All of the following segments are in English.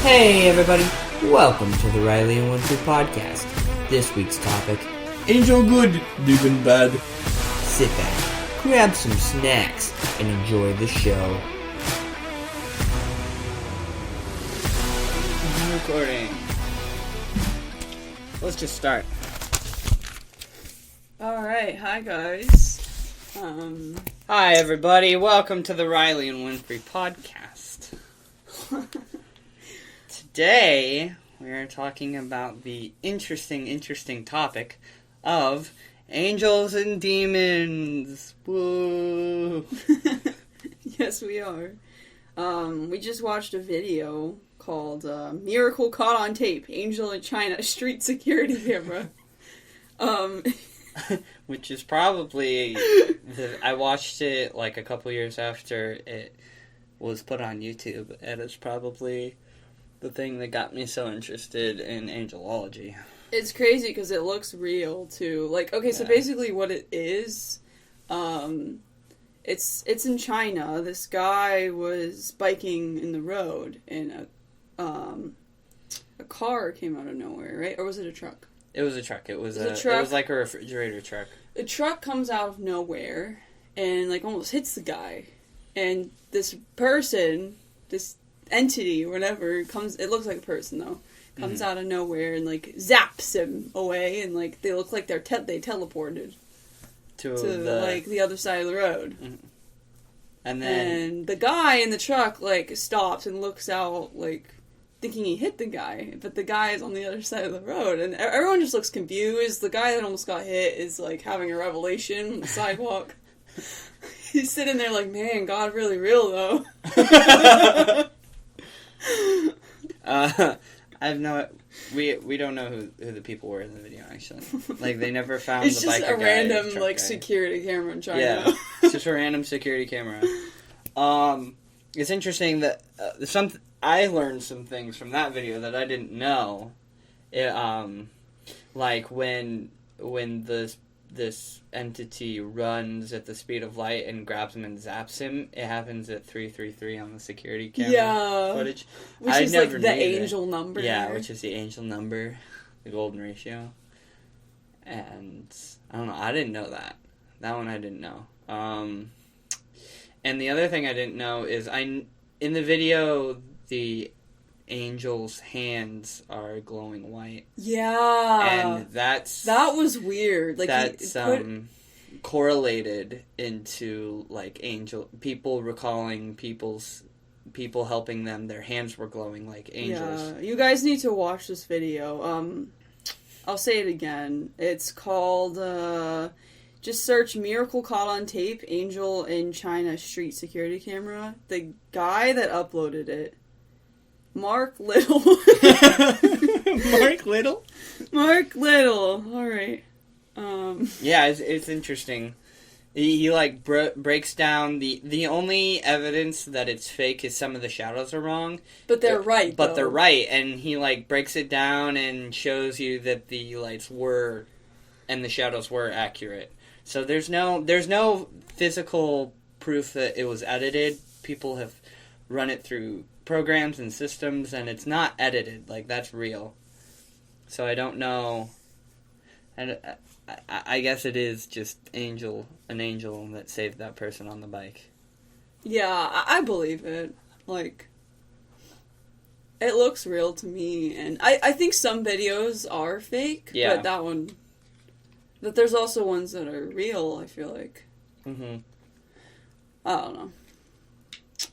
Hey everybody, welcome to the Riley and Winfrey podcast. This week's topic: Angel good, demon bad. sit back, grab some snacks, and enjoy the show. Recording. Let's just start. Alright, hi guys. Hi everybody, welcome to the Riley and Winfrey podcast. Today, we are talking about the interesting topic of angels and demons. Woo! Yes, we are. We just watched a video called Miracle Caught on Tape, Angel in China Street Security Camera. Which is probably... I watched it like a couple years after it was put on YouTube, and it's probably the thing that got me so interested in angelology. It's crazy because it looks real too. Like, okay, so basically what it is, it's in China. This guy was biking in the road, and a car came out of nowhere, right? Or was it a truck? It was a truck. It was a truck. It was like a refrigerator truck. A truck comes out of nowhere and like almost hits the guy, and this person, this entity or whatever, comes. It looks like a person though. Comes out of nowhere and like zaps him away, and like they look like they teleported to like the other side of the road. Mm-hmm. And then the guy in the truck like stops and looks out like thinking he hit the guy, but the guy is on the other side of the road, and everyone just looks confused. The guy that almost got hit is like having a revelation on the sidewalk. He's sitting there like, man, God really real though. I've no. We don't know who the people were in the video actually. Like they never found. It's the just biker a guy, random truck like guy. security camera in China. Yeah, it's just a random security camera. It's interesting that I learned some things from that video that I didn't know. Like when this entity runs at the speed of light and grabs him and zaps him, it happens at 333 on the security camera footage. Which is like the angel number. Yeah, there. which is the angel number, the golden ratio. And I don't know, I didn't know that. That one I didn't know. And the other thing I didn't know is in the video, the angel's hands are glowing white. Yeah. And that was weird. Like that's correlated into like people recalling people helping them, their hands were glowing like angels. Yeah. You guys need to watch this video. I'll say it again. It's called just search Miracle Caught on Tape, Angel in China Street Security Camera. The guy that uploaded it, Mark Little. Mark Little? Mark Little. Alright. Yeah, it's interesting. He like breaks down the only evidence that it's fake is some of the shadows are wrong. But they're right, But they're right, and he like breaks it down and shows you that the lights were and the shadows were accurate. So there's no physical proof that it was edited. People have run it through programs and systems, and it's not edited. Like, that's real. So I don't know. And I guess it is just an angel that saved that person on the bike. Yeah, I believe it. Like, it looks real to me, and I think some videos are fake, but that one... But there's also ones that are real, I feel like. Mm-hmm. I don't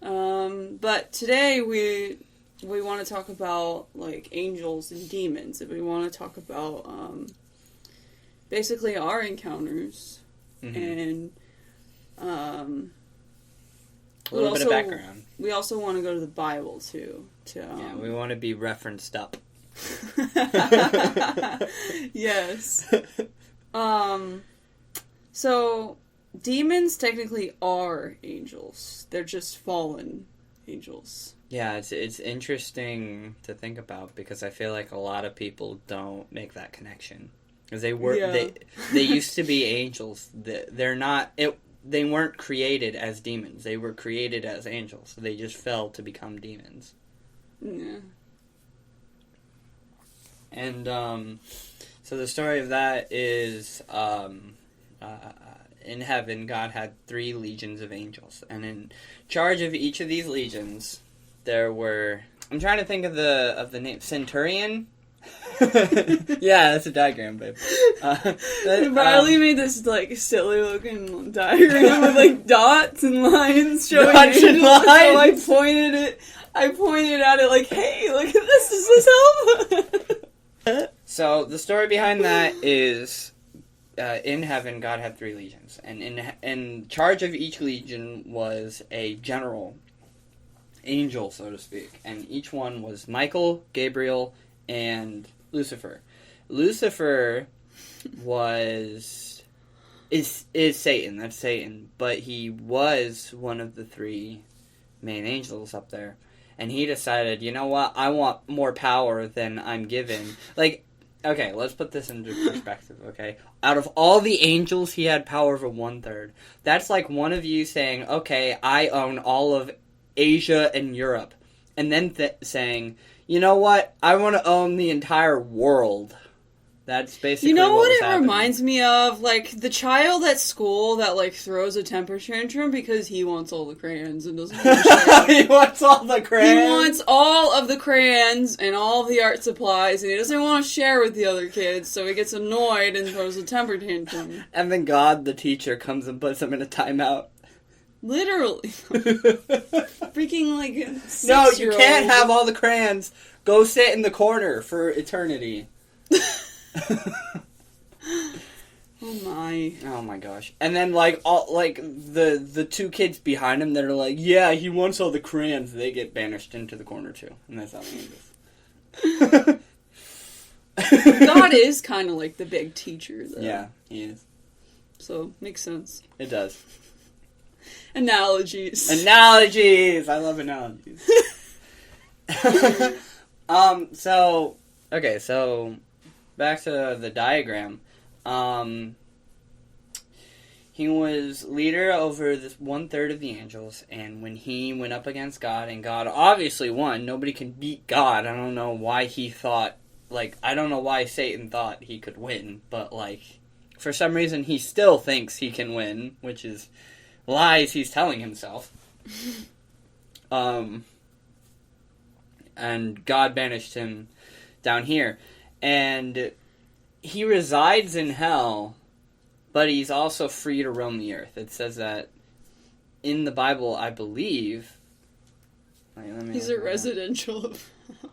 know. But today we want to talk about, like, angels and demons. And we want to talk about, basically our encounters. Mm-hmm. And, a little bit of background. We also want to go to the Bible, too. Yeah, we want to be referenced up. Yes. So, demons technically are angels. They're just fallen angels. Yeah, it's interesting to think about because I feel like a lot of people don't make that connection. Because they used to be angels. They're not... They weren't created as demons. They were created as angels. So they just fell to become demons. Yeah. And so the story of that is in heaven, God had 3 legions of angels, and in charge of each of these legions, there were. I'm trying to think of the name. Centurion. Yeah, that's a diagram, babe. Riley made this like silly looking diagram with like dots and lines showing Dots and angels. lines. So I pointed at it like, hey, look at this. Does this help? So the story behind that is, in heaven, God had 3 legions, and in charge of each legion was a general angel, so to speak, and each one was Michael, Gabriel, and Lucifer. Lucifer is Satan. That's Satan, but he was one of the 3 main angels up there, and he decided, you know what? I want more power than I'm given. Like, okay, let's put this into perspective. Okay, out of all the angels, he had power over 1/3. That's like one of you saying, okay, I own all of Asia and Europe, and then saying, you know what, I want to own the entire world. That's basically You know what it happening. reminds me of? Like, the child at school that, like, throws a temper tantrum because he wants all the crayons and doesn't want to share. He wants all the crayons. He wants all of the crayons and all of the art supplies, and he doesn't want to share with the other kids, so he gets annoyed and throws a temper tantrum. And then God, the teacher, comes and puts him in a timeout. Literally. Freaking, like, No, you 6-year-old. can't have all the crayons. Go sit in the corner for eternity. Oh my. Oh my gosh. And then the 2 kids behind him that are like, yeah, he wants all the crayons, they get banished into the corner too. And that's how it is. God is kind of like the big teacher, though. Yeah, he is. So, makes sense. It does. Analogies. Analogies! I love analogies. So back to the diagram. He was leader over this 1/3 of the angels, and when he went up against God, and God obviously won, nobody can beat God. I don't know why he thought, I don't know why Satan thought he could win, but, for some reason he still thinks he can win, which is lies he's telling himself. And God banished him down here. And he resides in hell, but he's also free to roam the earth. It says that in the Bible, I believe. He's a residential of hell.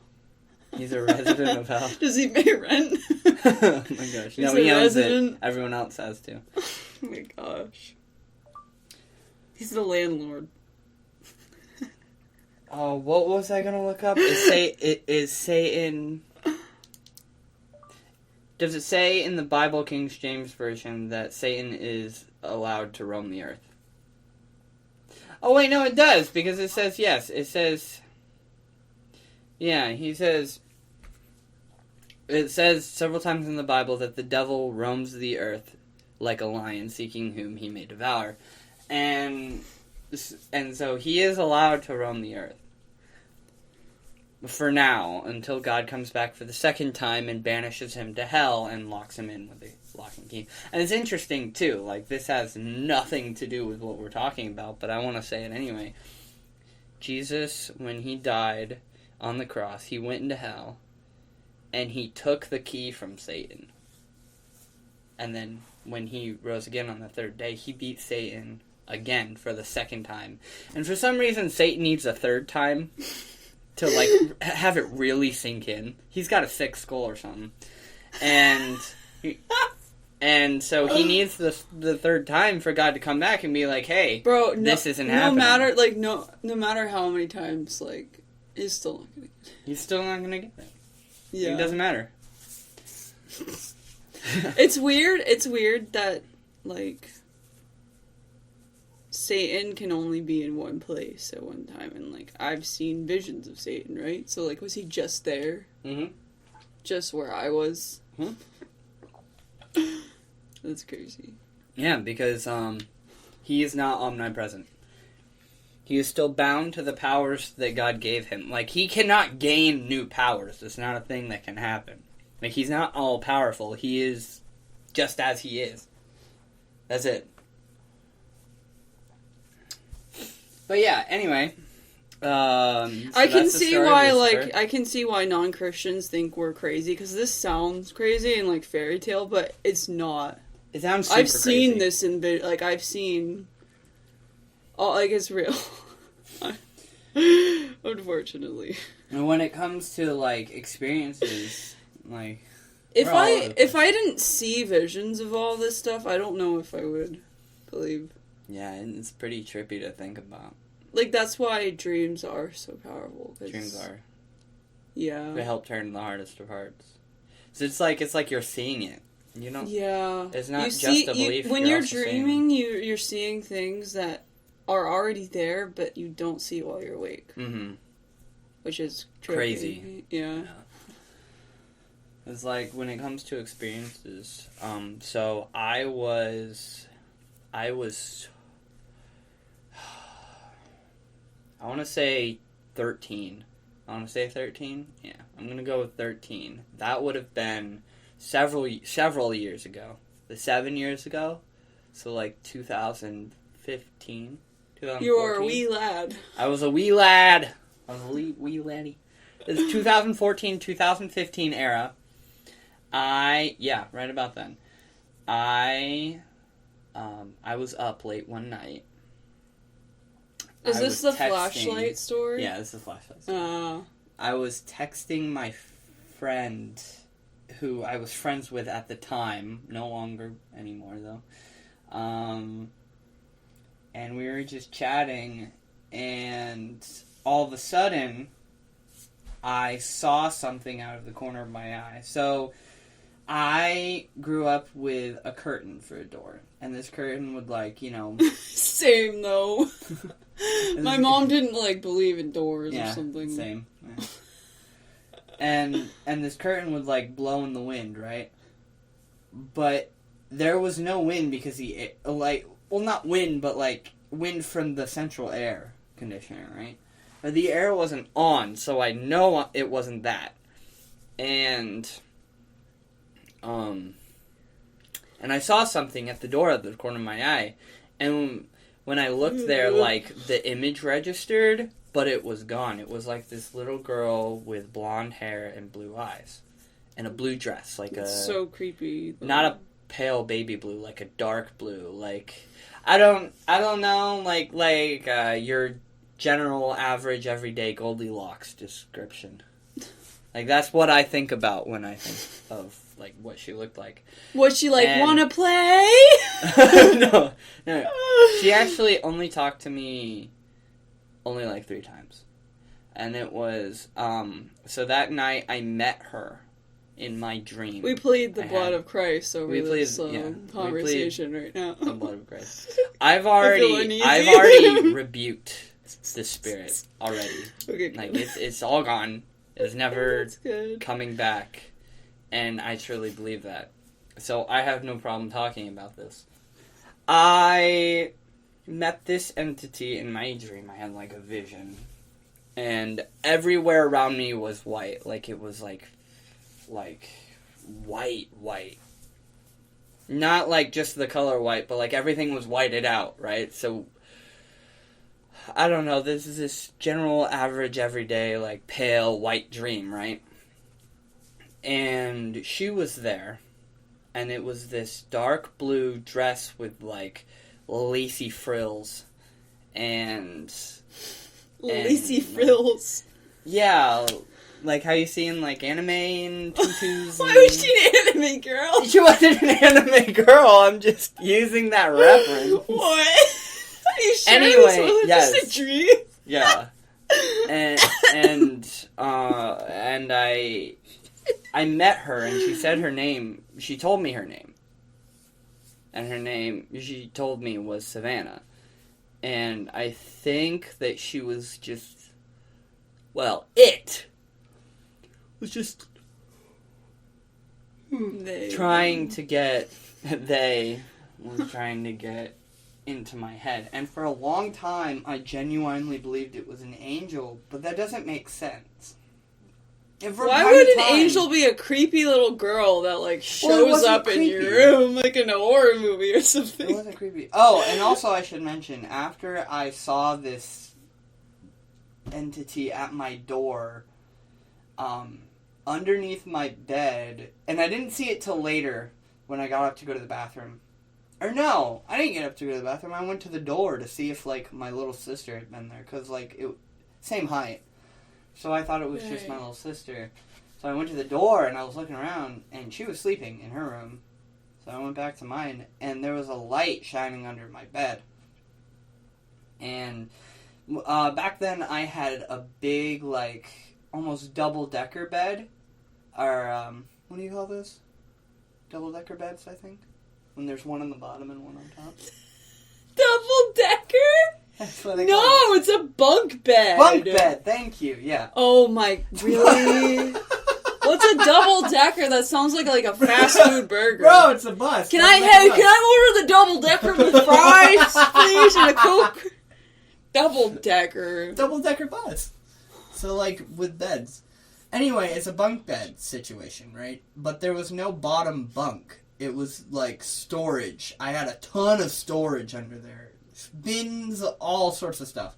He's a resident of hell. Does he pay rent? Oh my gosh. No, he owns it. Everyone else has to. Oh my gosh. He's the landlord. Oh, what was I gonna look up? Is Satan... Does it say in the Bible King James Version that Satan is allowed to roam the earth? Oh wait, no, it does, because it says yes. It says... Yeah, he says... It says several times in the Bible that the devil roams the earth like a lion, seeking whom he may devour. And so he is allowed to roam the earth. For now, until God comes back for the second time and banishes him to hell and locks him in with a lock and key. And it's interesting, too. This has nothing to do with what we're talking about, but I want to say it anyway. Jesus, when he died on the cross, he went into hell, and he took the key from Satan. And then, when he rose again on the 3rd day, he beat Satan again for the 2nd time. And for some reason, Satan needs a 3rd time to, have it really sink in. He's got a 6 skull or something. And so he needs the 3rd time for God to come back and be like, hey, bro, this isn't happening. No matter how many times, he's still not gonna get it. He's still not gonna get it. Yeah. It doesn't matter. It's weird that, Satan can only be in one place at one time, and, I've seen visions of Satan, right? So, was he just there? Mm-hmm. Just where I was? Mm-hmm. That's crazy. Yeah, because, he is not omnipresent. He is still bound to the powers that God gave him. He cannot gain new powers. It's not a thing that can happen. Like, he's not all powerful. He is just as he is. That's it. But yeah, anyway. So I can that's the see story of why, Lucifer. I can see why non-Christians think we're crazy, because this sounds crazy and, like, fairy tale, but it's not. It sounds super I've seen crazy. this in, I've seen, oh, like, it's real. Unfortunately. And when it comes to, like, experiences, like... If we're all over the place. I didn't see visions of all this stuff, I don't know if I would believe. Yeah, and it's pretty trippy to think about. Like, that's why dreams are so powerful. 'Cause, Dreams are. Yeah. They help turn the hardest of hearts. So it's like you're seeing it. You know? Yeah. It's not you just see, a belief. when you're also seeing dreaming, you're seeing things that are already there, but you don't see while you're awake. Mm-hmm. Which is trippy. Crazy. Yeah. It's like, when it comes to experiences, so I was, I want to say 13. I want to say 13? Yeah, I'm going to go with 13. That would have been several years ago. 7 years ago? So, like, 2015? 2014? You are a wee lad. I was a wee lad. I was a wee laddie. It's 2014, 2015 era. Right about then. I was up late one night. Is I this was the flashlight story? Yeah, this is the flashlight story. I was texting my friend, who I was friends with at the time, no longer anymore though. And we were just chatting, and all of a sudden, I saw something out of the corner of my eye. So, I grew up with a curtain for a door, and this curtain would, like, you know... Same, though. My mom didn't, like, believe in doors or Yeah, something. same. Yeah. And this curtain would, like, blow in the wind, right? But there was no wind because not wind, but, like, wind from the central air conditioner, right? But the air wasn't on, so I know it wasn't that. And I saw something at the door of the corner of my eye, and when I looked there, like, the image registered, but it was gone. It was like this little girl with blonde hair and blue eyes, and a blue dress, like It's so creepy. not a pale baby blue, like a dark blue, like, I don't know, like your general average everyday Goldilocks description. Like, that's what I think about when I think of, like, what she looked like. Was she like, And- wanna play? No. She actually only talked to me only, like, 3 times. And it was, so that night I met her in my dream. We played the I blood had- of Christ over we played- this yeah, we conversation right now. The blood of Christ. I I've feel already uneasy. rebuked the spirit already. Okay, Like, good. it's all gone. It's never That's good. coming back. And I truly believe that. So I have no problem talking about this. I met this entity in my dream. I had, like, a vision. And everywhere around me was white. Like, it was, like white. Not, like, just the color white, but, like, everything was whited out, right? So, I don't know, this is this general, average, everyday, like, pale, white dream, right? And she was there, and it was this dark blue dress with, like, lacy frills, and... Lacy frills. Yeah, like how you see in, like, anime and tutus. Why was she an anime girl? She wasn't an anime girl, I'm just using that reference. What? Are you sure Anyway, this was yes. just a dream? Yeah. And I met her, and she said her name. She told me her name. And her name, she told me, was Savannah. And I think that she was just, well, it was just trying to get into my head. And for a long time, I genuinely believed it was an angel, but that doesn't make sense. Why would an angel be a creepy little girl that, like, shows up in your room, like in a horror movie or something? It wasn't creepy. Oh, and also I should mention, after I saw this entity at my door, underneath my bed, and I didn't see it till later when I got up to go to the bathroom. Or no, I didn't get up to go to the bathroom. I went to the door to see if, like, my little sister had been there, because, like, same height. So I thought it was just my little sister. So I went to the door, and I was looking around, and she was sleeping in her room. So I went back to mine, and there was a light shining under my bed. And back then, I had a big, like, almost double-decker bed. Or, what do you call this? Double-decker beds, I think? When there's one on the bottom and one on top. Double-decker? That's what they no, call it. It's a bunk bed. Bunk bed, thank you, yeah. Oh my, really? What's a double-decker? That sounds like a fast food burger. Bro, it's a bus. Can I order the double-decker with fries, please, and a Coke? Double-decker. Double-decker bus. So, like, with beds. Anyway, it's a bunk bed situation, right? But there was no bottom bunk. It was, like, storage. I had a ton of storage under there. Bins, all sorts of stuff.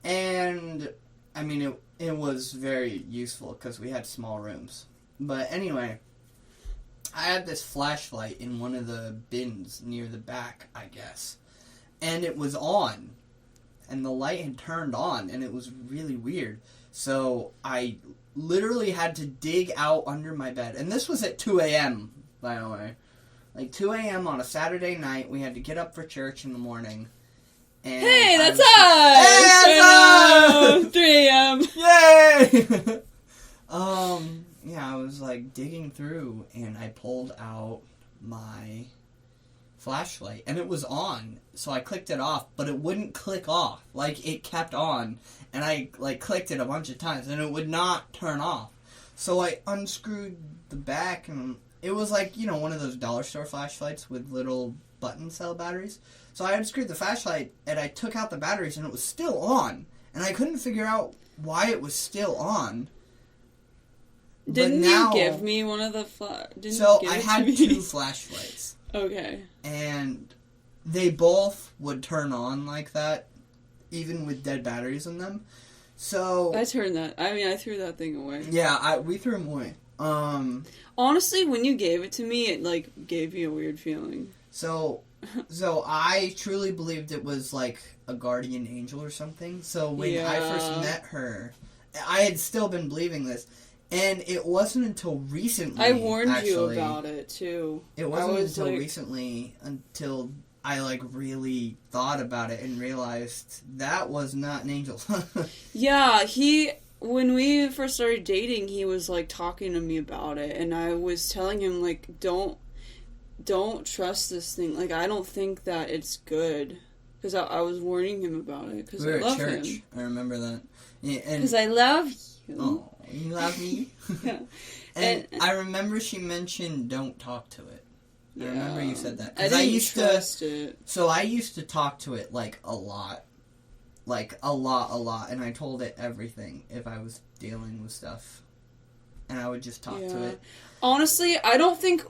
And, I mean, it was very useful because we had small rooms. But anyway, I had this flashlight in one of the bins near the back, I guess. And it was on. And the light had turned on, and it was really weird. So I literally had to dig out under my bed. And this was at 2 a.m., by the way. Like 2 a.m. on a Saturday night. We had to get up for church in the morning. And hey, that's us! Hey, that's us! 3 a.m. Yay! Yeah, I was like digging through, and I pulled out my flashlight, and it was on. So I clicked it off, but it wouldn't click off. Like, it kept on, and I like clicked it a bunch of times, and it would not turn off. So I unscrewed the back, and it was like, you know, one of those dollar store flashlights with little button cell batteries. So I unscrewed the flashlight, and I took out the batteries, and it was still on. And I couldn't figure out why it was still on. Didn't you give me one of the So I had 2 flashlights. Okay. And they both would turn on like that, even with dead batteries in them. So I threw that thing away. Yeah, we threw them away. Honestly, when you gave it to me, it like gave me a weird feeling. So I truly believed it was like a guardian angel or something. So when I first met her, I had still been believing this. And it wasn't until recently, I warned you about it, too. It wasn't until recently until I, like, really thought about it and realized that was not an angel. Yeah, when we first started dating, he was, like, talking to me about it. And I was telling him, like, don't trust this thing. Like, I don't think that it's good. Because I was warning him about it. Because I love him. I remember that. Because I love you. Oh, you love me? Yeah. And I remember she mentioned don't talk to it. Yeah. I remember you said that. I didn't trust it. So I used to talk to it, like, a lot. Like, a lot. And I told it everything if I was dealing with stuff. And I would just talk to it. Honestly, I don't think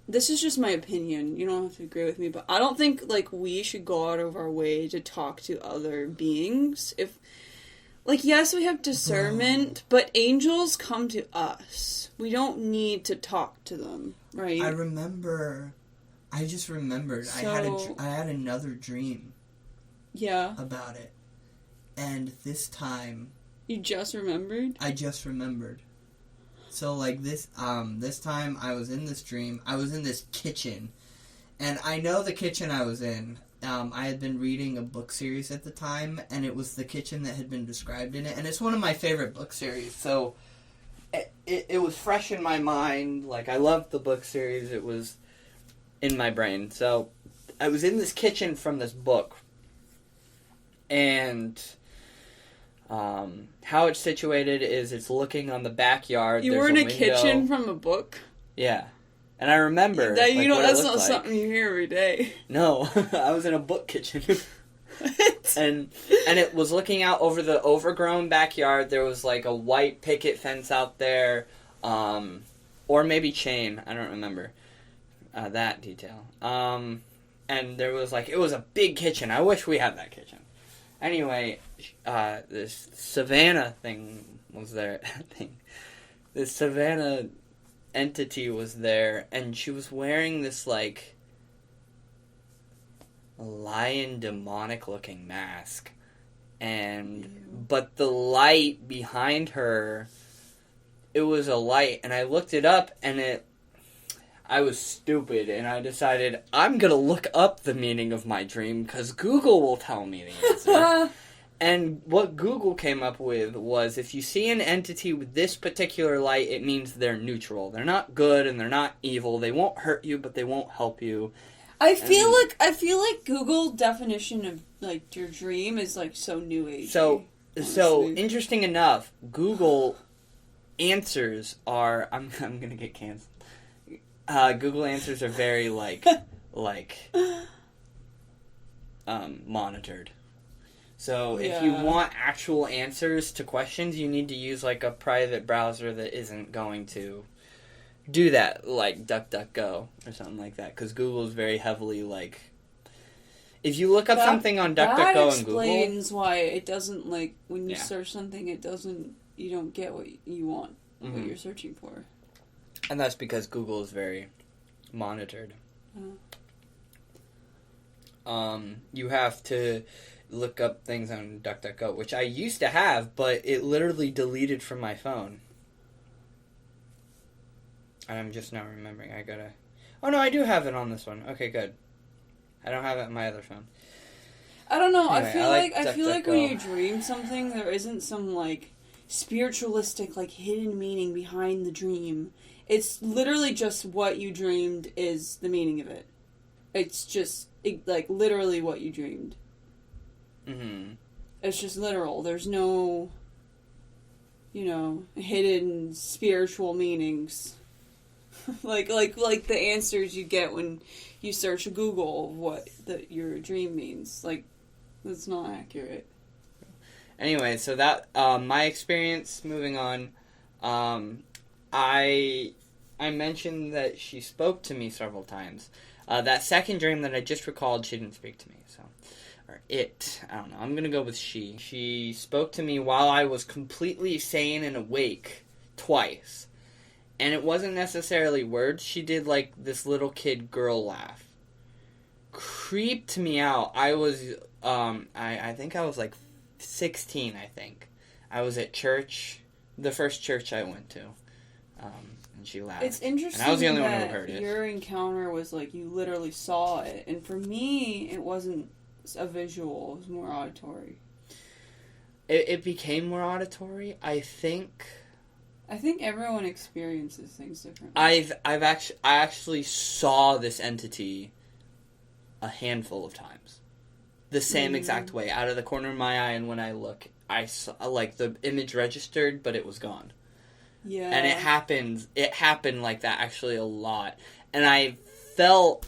this is just my opinion. You don't have to agree with me, but I don't think, like, we should go out of our way to talk to other beings. Like, yes, we have discernment, but angels come to us. We don't need to talk to them, right? I just remembered. So, I had another dream. Yeah. About it. And this time... You just remembered? I just remembered. So, like, this time I was in this dream. I was in this kitchen. And I know the kitchen I was in. I had been reading a book series at the time, and it was the kitchen that had been described in it. And it's one of my favorite book series, so it was fresh in my mind. Like, I loved the book series. It was in my brain. So I was in this kitchen from this book. And how it's situated is it's looking on the backyard. You were in a kitchen from a book? Yeah. And I remember that's not something you hear every day. No, I was in a book kitchen. and it was looking out over the overgrown backyard. There was like a white picket fence out there, or maybe chain. I don't remember that detail. And there was like, it was a big kitchen. I wish we had that kitchen. Anyway, this Savannah thing was there. This Savannah entity was there, and she was wearing this like lion demonic looking mask, but the light behind her, it was a light, and I looked it up, and I was stupid, and I decided I'm gonna look up the meaning of my dream because Google will tell me the answer. And what Google came up with was, if you see an entity with this particular light, it means they're neutral. They're not good and they're not evil. They won't hurt you, but they won't help you. I feel like Google definition of like your dream is like so new age. So interesting enough, Google answers are I'm gonna get canceled. Google answers are very monitored. So if you want actual answers to questions, you need to use like a private browser that isn't going to do that, like DuckDuckGo or something like that. Because Google is very heavily like, if you look up something on DuckDuckGo and Google, that explains why it doesn't like when you search something, you don't get what you want, what you're searching for. And that's because Google is very monitored. You have to look up things on DuckDuckGo, which I used to have, but it literally deleted from my phone. And I'm just now remembering. Oh no, I do have it on this one. Okay, good. I don't have it on my other phone. I don't know. Anyway, I feel like when you dream something, there isn't some like spiritualistic like hidden meaning behind the dream. It's literally just what you dreamed is the meaning of it. It's just like literally what you dreamed. Mm-hmm. It's just literal. There's no, hidden spiritual meanings. like the answers you get when you search Google what your dream means. Like, that's not accurate. Anyway, so that my experience. Moving on, I mentioned that she spoke to me several times. That second dream that I just recalled, she didn't speak to me. Or it. I don't know. I'm going to go with she. She spoke to me while I was completely sane and awake twice. And it wasn't necessarily words. She did like this little kid girl laugh. Creeped me out. I was, I think I was like 16, I think. I was at church, the first church I went to. And she laughed. It's interesting, and I was the only one who heard it. Your encounter was like you literally saw it. And for me, it wasn't a visual, it was more auditory. It became more auditory. I think everyone experiences things differently. I actually saw this entity a handful of times, the same exact way, out of the corner of my eye, and when I look, I saw like the image registered, but it was gone. Yeah, and it happened like that actually a lot, and I felt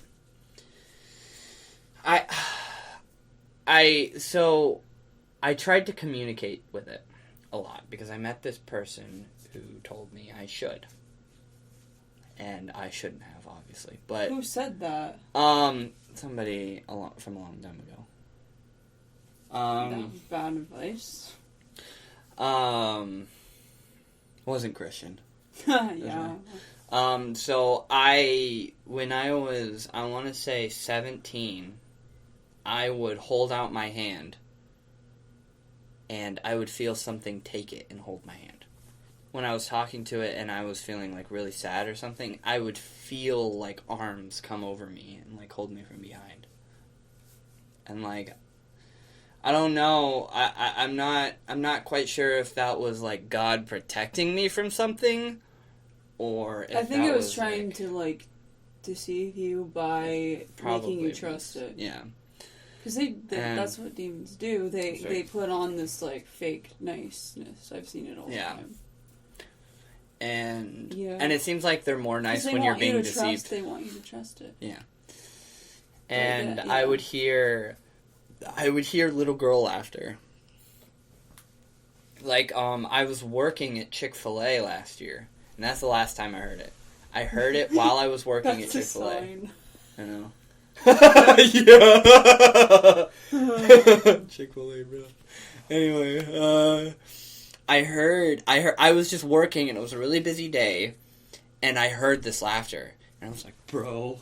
So I tried to communicate with it a lot because I met this person who told me I should. And I shouldn't have, obviously. But who said that? Somebody from a long time ago. That was bad advice. Wasn't Christian. Yeah. So when I was, I want to say 17, I would hold out my hand and I would feel something take it and hold my hand. When I was talking to it and I was feeling like really sad or something, I would feel like arms come over me and like hold me from behind. And like, I don't know, I'm not quite sure if that was like God protecting me from something, or if I think it was like, trying to like deceive you by making you trust it. Yeah. Because that's what demons do. They put on this like fake niceness. I've seen it all the time. And it seems like they're more nice when you're being deceived. They want you to trust it. Yeah. And I would hear I would hear little girl laughter. Like, I was working at Chick-fil-A last year, and that's the last time I heard it. I heard it while I was working at Chick-fil-A. I know. Yeah. Chick-fil-A, bro. Anyway, I was just working, and it was a really busy day, and I heard this laughter, and I was like, bro,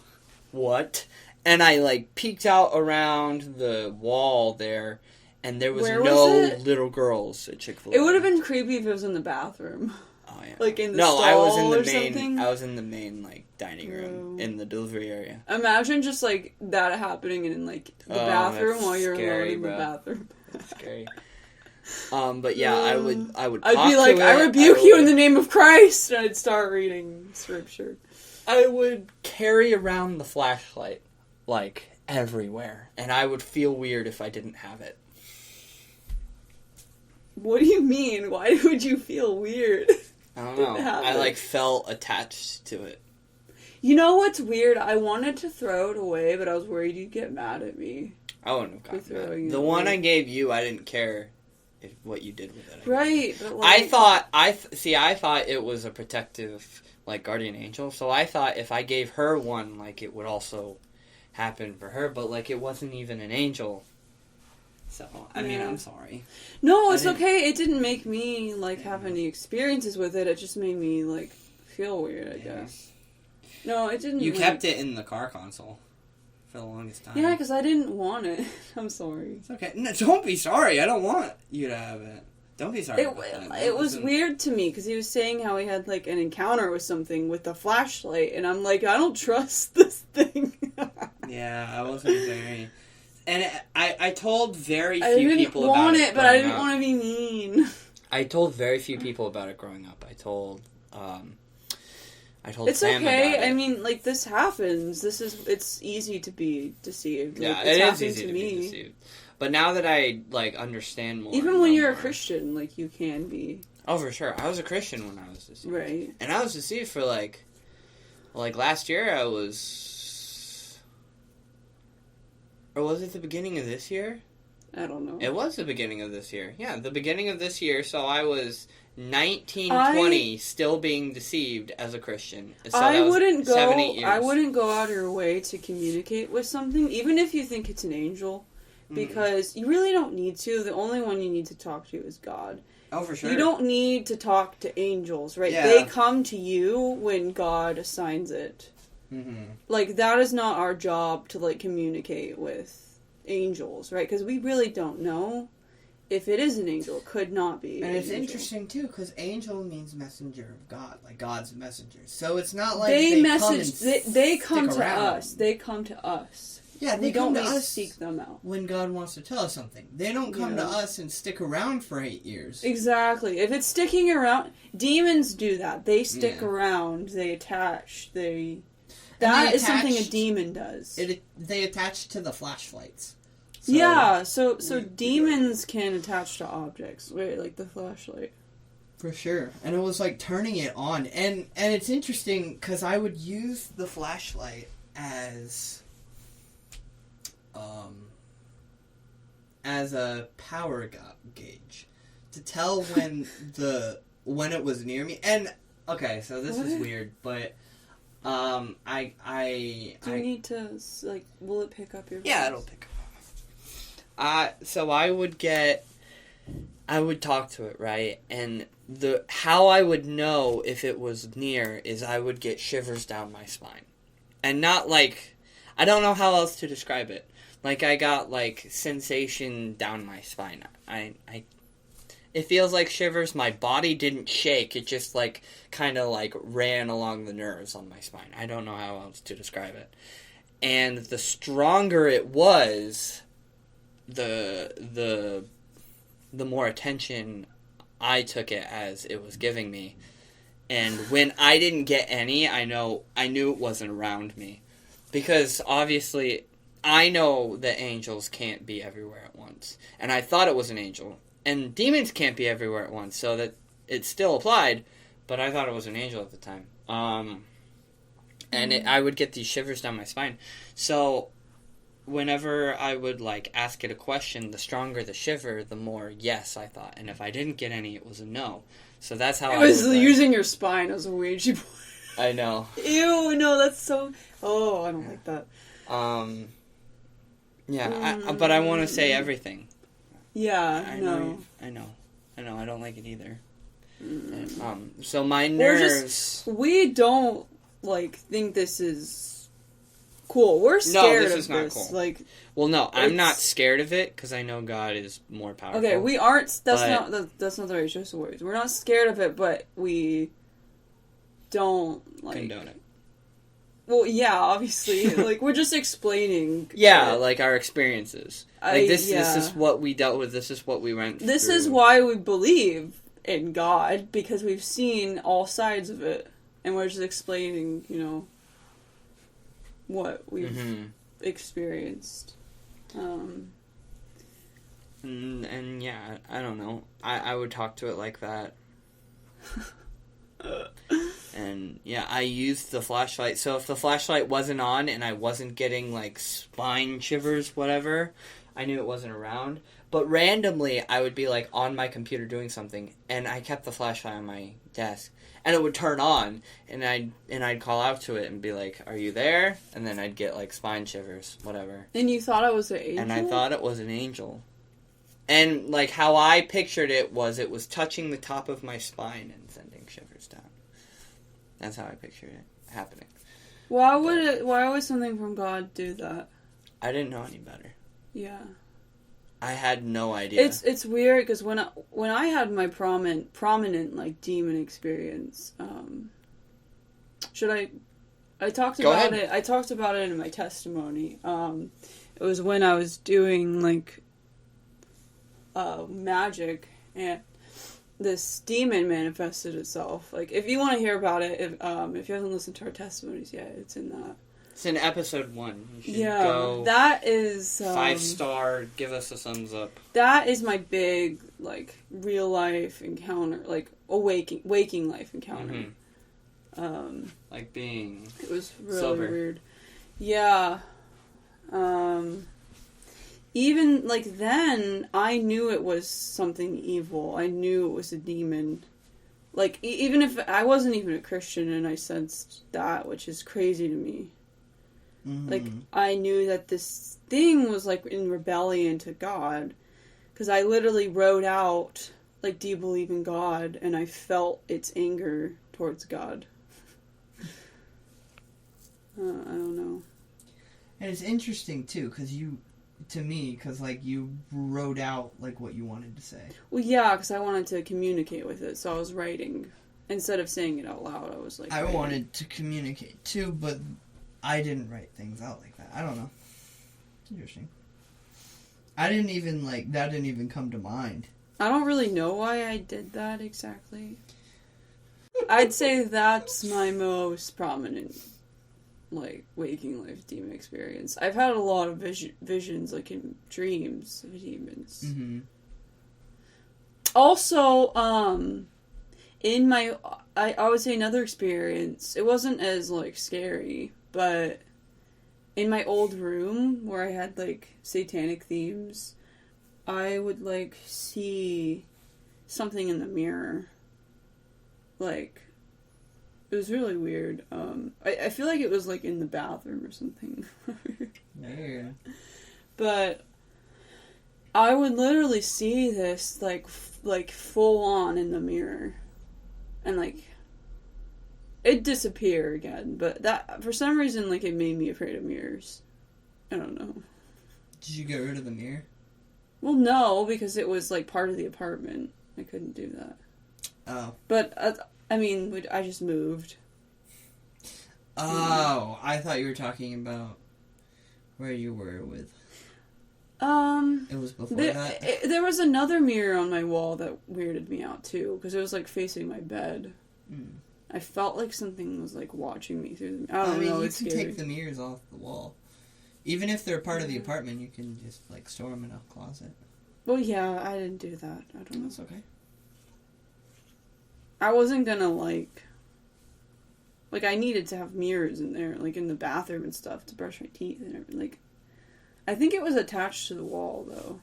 what? And I, like, peeked out around the wall there, and there was little girls at Chick-fil-A. It would have been creepy if it was in the bathroom. Oh, yeah. Like in the stall I was in the main, like, dining room, in the delivery area. Imagine just, like, that happening in, like, the bathroom while you're alone in the bathroom. That's scary. But yeah, I would I'd be like, I rebuke you in the name of Christ, and I'd start reading scripture. I would carry around the flashlight, like, everywhere, and I would feel weird if I didn't have it. What do you mean? Why would you feel weird? I don't know. I, like, felt attached to it. You know what's weird? I wanted to throw it away, but I was worried you'd get mad at me. I wouldn't have gotten mad. The one I gave you, I didn't care what you did with it. Right, but like... I thought it was a protective, like, guardian angel, so I thought if I gave her one, like, it would also happen for her, but, like, it wasn't even an angel. So, I mean, I'm sorry. No, it's okay. It didn't make me, like, have any experiences with it. It just made me, like, feel weird, I guess. No, it didn't. You kept it in the car console for the longest time. Yeah, because I didn't want it. I'm sorry. It's okay. No, don't be sorry. I don't want you to have it. Don't be sorry. It was weird to me because he was saying how he had, like, an encounter with something with the flashlight, and I'm like, I don't trust this thing. Yeah, I wasn't very... And I told very few people about it. I didn't want it, but I didn't want to be mean. I told very few people about it growing up. I told it's Sam okay. about it. I mean, like, this happens. It's easy to be deceived. Yeah, like, it is easy to be deceived. But now that I, like, understand more... Even when you're a Christian, like, you can be. Oh, for sure. I was a Christian when I was deceived. Right. And I was deceived for, like last year I was... Or was it the beginning of this year? I don't know. It was the beginning of this year. Yeah, the beginning of this year. So I was 20 still being deceived as a Christian. So I wouldn't go 7, 8 years. I wouldn't go out of your way to communicate with something, even if you think it's an angel, because you really don't need to. The only one you need to talk to is God. Oh, for sure. You don't need to talk to angels, right? Yeah. They come to you when God assigns it. Mm-hmm. Like, that is not our job to, like, communicate with angels, right? Because we really don't know if it is an angel. It could not be. And it's interesting, too, because angel means messenger of God, like God's messenger. So it's not like they come to us. They come to us. Yeah, we don't need to seek them out. When God wants to tell us something. They don't come to us and stick around for 8 years. Exactly. If it's sticking around... Demons do that. They stick around. They attach. That is something a demon does. They attach to the flashlights. So demons can attach to objects, right? Like the flashlight. For sure. And it was like turning it on. And it's interesting because I would use the flashlight as a power gauge to tell when it was near me. And okay, so this is weird, but Do you need to, like, will it pick up your voice? Yeah, it'll pick up. So I would talk to it, right? And how I would know if it was near is I would get shivers down my spine. And not, like, I don't know how else to describe it. Like, I got, like, sensation down my spine. It feels like shivers. My body didn't shake. It just, like, kind of, like, ran along the nerves on my spine. I don't know how else to describe it. And the stronger it was, the more attention I took it as it was giving me. And when I didn't get any, I knew it wasn't around me. Because, obviously, I know that angels can't be everywhere at once. And I thought it was an angel. And demons can't be everywhere at once, so that it still applied, but I thought it was an angel at the time. I would get these shivers down my spine. So whenever I would, like, ask it a question, the stronger the shiver, the more yes I thought. And if I didn't get any, it was a no. So that's how It I was would, like, using your spine as a Ouija board. I know. Ew, no, that's so... Oh, I don't like that. Yeah, but I want to say everything. Yeah, I no. know. I don't like it either. So my nerves... We don't, like, think this is cool. We're scared of this. No, this is not cool. Like, well, no, I'm not scared of it, because I know God is more powerful. okay, we aren't... That's not the right choice of words. We're not scared of it, but we don't, like... condone it. Well, yeah, obviously. Like, we're just explaining... Yeah, like, our experiences. Like, this is what we dealt with. This is what we went through. This is why we believe in God, because we've seen all sides of it. And we're just explaining, you know, what we've experienced. And yeah, I don't know. I would talk to it like that. And yeah, I used the flashlight. So if the flashlight wasn't on and I wasn't getting, like, spine shivers, whatever, I knew it wasn't around. But randomly, I would be, like, on my computer doing something, and I kept the flashlight on my desk, and it would turn on, and I'd call out to it and be like, "Are you there?" And then I'd get, like, spine shivers, whatever. And you thought it was an angel? And I thought it was an angel. And, like, how I pictured it was touching the top of my spine and sending shivers down. That's how I pictured it happening. Why would something from God do that? I didn't know any better. Yeah. I had no idea. It's weird because when I had my prominent like demon experience, I talked Go about ahead. it. I talked about it in my testimony. It was when I was doing like magic, and this demon manifested itself. Like, if you want to hear about it, if you haven't listened to our testimonies yet, it's in that. It's in episode 1. You should Yeah, go that is 5-star. Give us a thumbs up. That is my big like real life encounter, like a waking life encounter. Like being it was really sober. weird. Yeah. Even like then, I knew it was something evil. I knew it was a demon. Like even if I wasn't even a Christian, and I sensed that, which is crazy to me. Like, I knew that this thing was, like, in rebellion to God. Because I literally wrote out, like, do you believe in God? And I felt its anger towards God. I don't know. And it's interesting, too, because you wrote out, like, what you wanted to say. Well, yeah, because I wanted to communicate with it, so I was writing. Instead of saying it out loud, I was, like, I writing. wanted to communicate, too, but I didn't write things out like that. I don't know. It's interesting. That didn't even come to mind. I don't really know why I did that exactly. I'd say that's my most prominent, like, waking life demon experience. I've had a lot of visions, like, in dreams of demons. Mm-hmm. Also, in my, I would say another experience, it wasn't as, like, scary, but in my old room, where I had, like, satanic themes, I would, like, see something in the mirror. Like, it was really weird. I feel like it was, like, in the bathroom or something. Yeah. But I would literally see this, like full on in the mirror. And, like, it'd disappear again. But that, for some reason, like, it made me afraid of mirrors. I don't know. Did you get rid of the mirror? Well, no, because it was, like, part of the apartment. I couldn't do that. Oh. But, I mean, I just moved. Oh, I thought you were talking about where you were with... It was before that? There was another mirror on my wall that weirded me out, too, because it was, like, facing my bed. Mm. I felt like something was, like, watching me through the... I don't know, you it's can scary. take the mirrors off the wall. Even if they're part of the apartment, you can just, like, store them in a closet. Well, yeah, I didn't do that. I don't know. That's okay. I wasn't gonna, like, I needed to have mirrors in there, like, in the bathroom and stuff to brush my teeth and everything. Like, I think it was attached to the wall, though.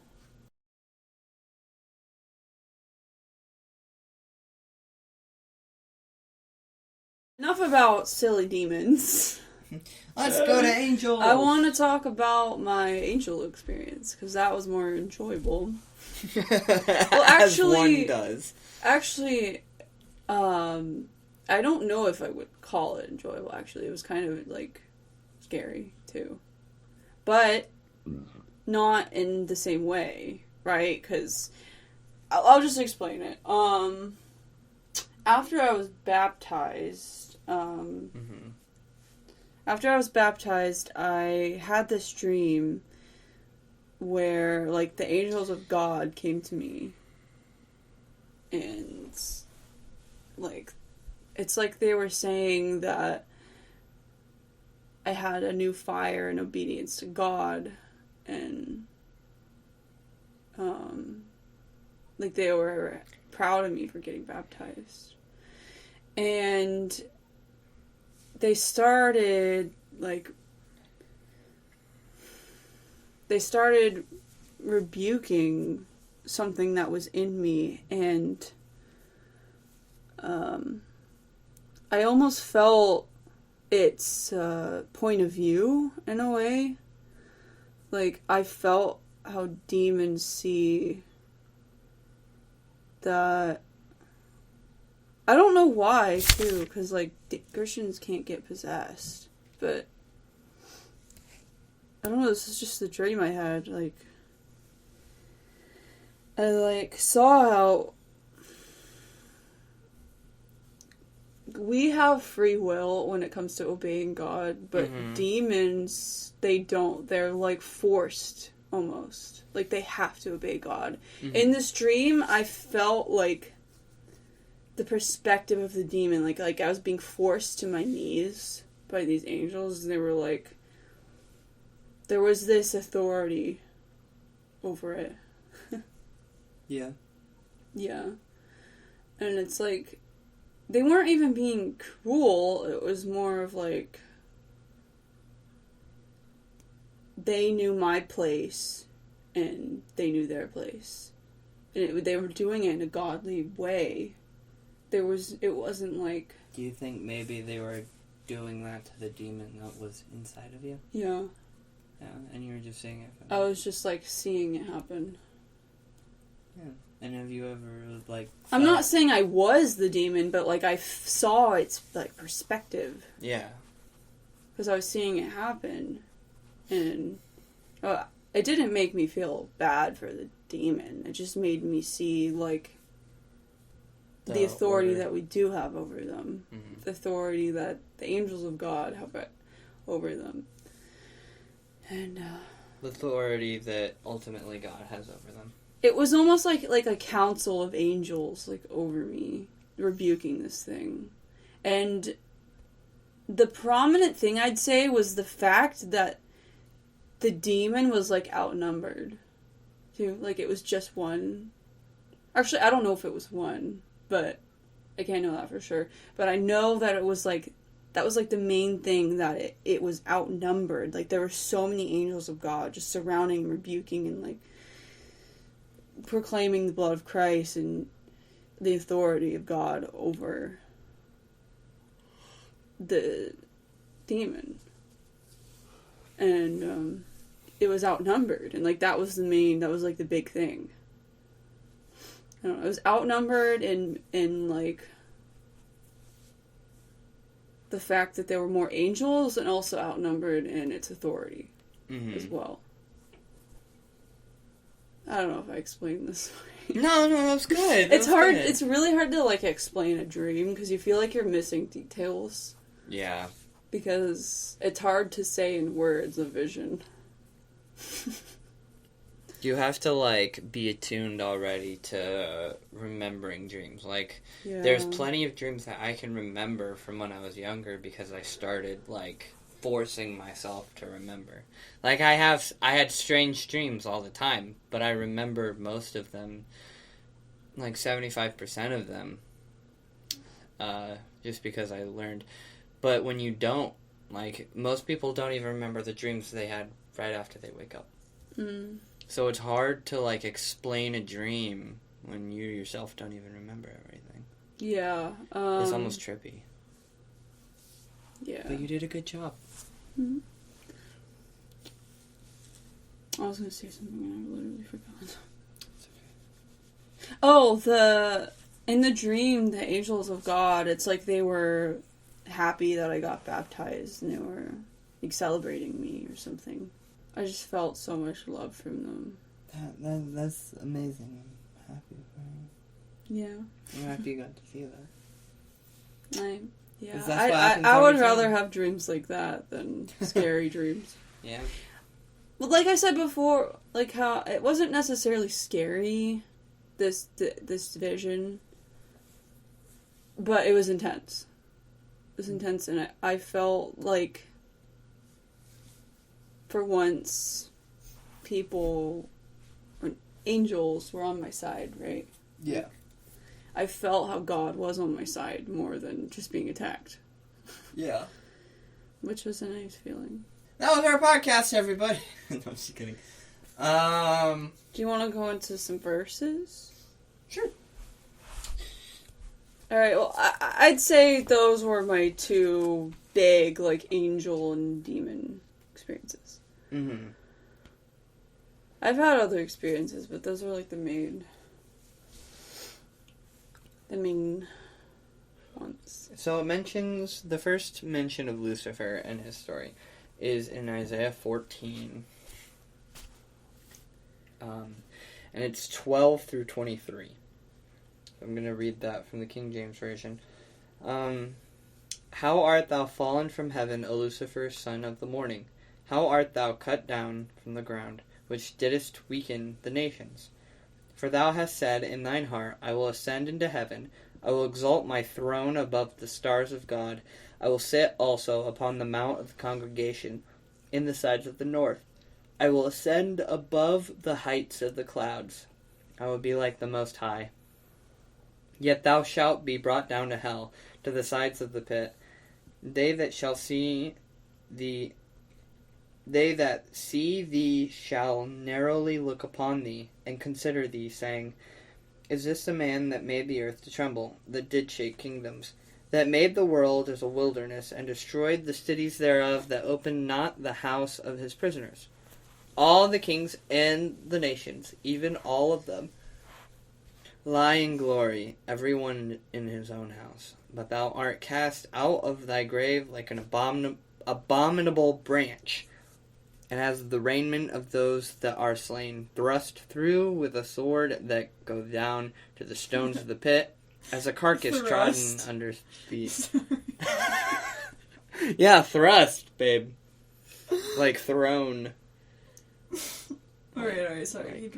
Enough about silly demons. Let's go to angels. I want to talk about my angel experience, because that was more enjoyable. Well, actually- as one does. Actually, I don't know if I would call it enjoyable, actually. It was kind of, like, scary, too. But not in the same way, right? Because I'll just explain it. After I was baptized, I had this dream where, like, the angels of God came to me. And, like, it's like they were saying that I had a new fire and obedience to God. And, like, they were proud of me for getting baptized. And they started rebuking something that was in me, and I almost felt its point of view in a way. Like, I felt how demons see that. I don't know why, too, because, like, Christians can't get possessed, but I don't know, this is just the dream I had. Like, I, like, saw how we have free will when it comes to obeying God, but demons, they don't. They're, like, forced, almost. Like, they have to obey God. In this dream, I felt, like, the perspective of the demon, like I was being forced to my knees by these angels, and they were like, there was this authority over it. Yeah. Yeah. And it's like, they weren't even being cruel, it was more of like, they knew my place, and they knew their place. And they were doing it in a godly way. It wasn't like... Do you think maybe they were doing that to the demon that was inside of you? Yeah. Yeah, and you were just seeing it. I was just, like, seeing it happen. Yeah. And have you ever, like... I'm not saying I was the demon, but, like, I saw its, like, perspective. Yeah. Because I was seeing it happen. And it didn't make me feel bad for the demon. It just made me see, like... the authority that we do have over them. Mm-hmm. The authority that the angels of God have over them. And, the authority that ultimately God has over them. It was almost like a council of angels, like, over me, rebuking this thing. And the prominent thing, I'd say, was the fact that the demon was, like, outnumbered. Too. Like, it was just one. Actually, I don't know if it was one. But I can't know that for sure. But I know that it was, like, that was, like, the main thing, that it was outnumbered. Like, there were so many angels of God just surrounding and rebuking and, like, proclaiming the blood of Christ and the authority of God over the demon. And it was outnumbered. And, like, that was like, the big thing. I don't know, it was outnumbered in like, the fact that there were more angels, and also outnumbered in its authority as well. I don't know if I explained this right. No, that's good. It's hard. Good. It's really hard to, like, explain a dream, because you feel like you're missing details. Yeah. Because it's hard to say in words a vision. You have to, like, be attuned already to remembering dreams. Like, There's plenty of dreams that I can remember from when I was younger, because I started, like, forcing myself to remember. Like, I had strange dreams all the time, but I remember most of them, like 75% of them, just because I learned. But when you don't, like, most people don't even remember the dreams they had right after they wake up. Mm. So it's hard to, like, explain a dream when you yourself don't even remember everything. Yeah. It's almost trippy. Yeah. But you did a good job. Mm-hmm. I was going to say something and I literally forgot. Oh, in the dream, the angels of God, it's like they were happy that I got baptized and they were like celebrating me or something. I just felt so much love from them. That's amazing. I'm happy for you. Yeah. I'm happy you got to see that. Yeah. That's what happens I would every rather time? have dreams like that than scary dreams. Yeah. Well, like I said before, like how it wasn't necessarily scary, this vision, but it was intense. It was intense, and I felt like, for once, angels were on my side, right? Yeah. I felt how God was on my side more than just being attacked, Yeah. which was a nice feeling. That was our podcast, everybody. No, I'm just kidding. Do you want to go into some verses? Sure. Alright, well, I'd say those were my two big, like, angel and demon experiences. Mm-hmm. I've had other experiences, but those were, like, the main ones. So it mentions, the first mention of Lucifer and his story is in Isaiah 14. And it's 12 through 23. I'm going to read that from the King James Version. How art thou fallen from heaven, O Lucifer, son of the morning? How art thou cut down from the ground, which didst weaken the nations? For thou hast said in thine heart, I will ascend into heaven, I will exalt my throne above the stars of God, I will sit also upon the mount of the congregation, in the sides of the north. I will ascend above the heights of the clouds. I will be like the Most High. Yet thou shalt be brought down to hell, to the sides of the pit. They that see thee shall narrowly look upon thee, and consider thee, saying, Is this the man that made the earth to tremble, that did shake kingdoms, that made the world as a wilderness, and destroyed the cities thereof, that opened not the house of his prisoners? All the kings and the nations, even all of them, lie in glory, every one in his own house. But thou art cast out of thy grave like an abominable branch, and as the raiment of those that are slain, thrust through with a sword that go down to the stones of the pit, as a carcass trodden under feet. Yeah, thrust, babe. Like thrown. Alright, sorry.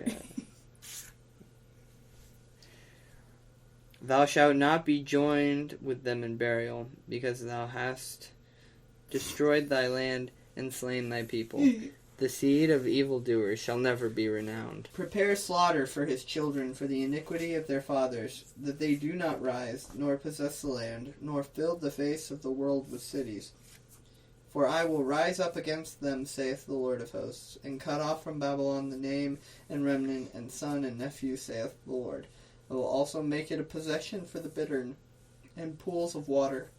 Thou shalt not be joined with them in burial, because thou hast destroyed thy land and slain thy people. The seed of evildoers shall never be renowned. Prepare slaughter for his children for the iniquity of their fathers, that they do not rise, nor possess the land, nor fill the face of the world with cities. For I will rise up against them, saith the Lord of hosts, and cut off from Babylon the name and remnant and son and nephew, saith the Lord. I will also make it a possession for the bittern and pools of water.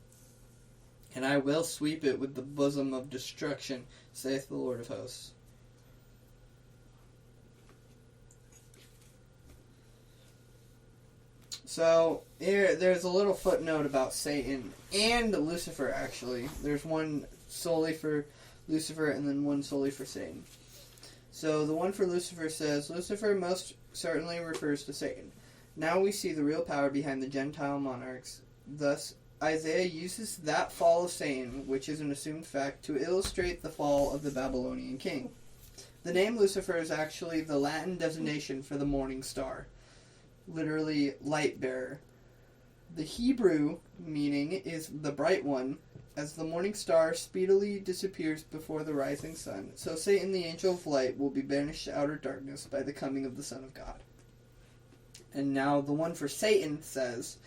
And I will sweep it with the bosom of destruction, saith the Lord of hosts. So, here, there's a little footnote about Satan and Lucifer, actually. There's one solely for Lucifer and then one solely for Satan. So, the one for Lucifer says, Lucifer most certainly refers to Satan. Now we see the real power behind the Gentile monarchs. Thus, Isaiah uses that fall of Satan, which is an assumed fact, to illustrate the fall of the Babylonian king. The name Lucifer is actually the Latin designation for the morning star, literally light bearer. The Hebrew meaning is the bright one, as the morning star speedily disappears before the rising sun. So Satan, the angel of light, will be banished to outer darkness by the coming of the Son of God. And now the one for Satan says,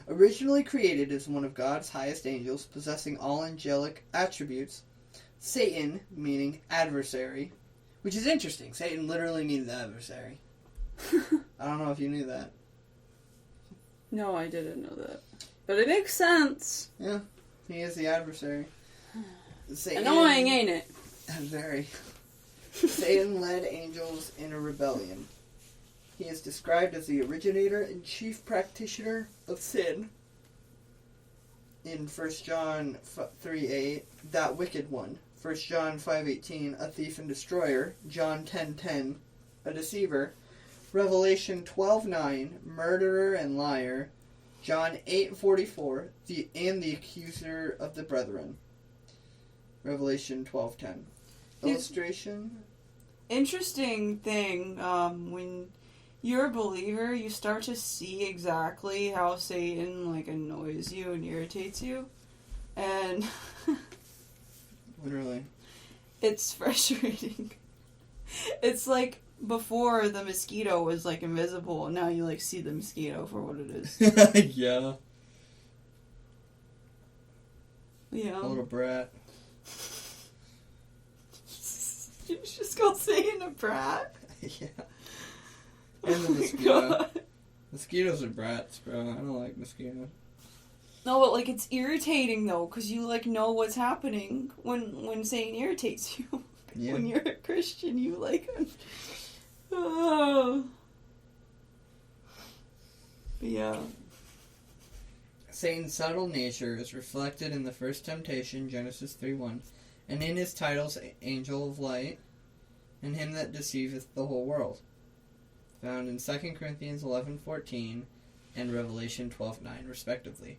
originally created as one of God's highest angels, possessing all angelic attributes, Satan, meaning adversary, Which is interesting. Satan literally means adversary. I don't know if you knew that. No, I didn't know that. But it makes sense. Yeah, he is the adversary. Satan, Annoying, ain't it? Very. Satan led angels in a rebellion. He is described as the originator and chief practitioner of sin. In 1 John 3:8, that wicked one. 1 John 5:18, a thief and destroyer. John 10:10, a deceiver. Revelation 12:9, murderer and liar. John 8:44, the accuser of the brethren. Revelation 12:10. Illustration. Interesting thing, when you're a believer, you start to see exactly how Satan, like, annoys you and irritates you. And Literally. it's frustrating. It's like before the mosquito was, like, invisible, and now you, like, see the mosquito for what it is. Yeah. Yeah. A little brat. You just call Satan a brat? Yeah. And the Oh mosquito. my God. Mosquitoes are brats, bro. I don't like mosquitoes. No, but, like, it's irritating, though, because you, like, know what's happening when Satan irritates you. Yeah. When you're a Christian, you, like... Oh. But yeah. Satan's subtle nature is reflected in the first temptation, Genesis 3:1, and in his titles, Angel of Light, and him that deceiveth the whole world, found in 2 Corinthians 11:14 and Revelation 12:9, respectively.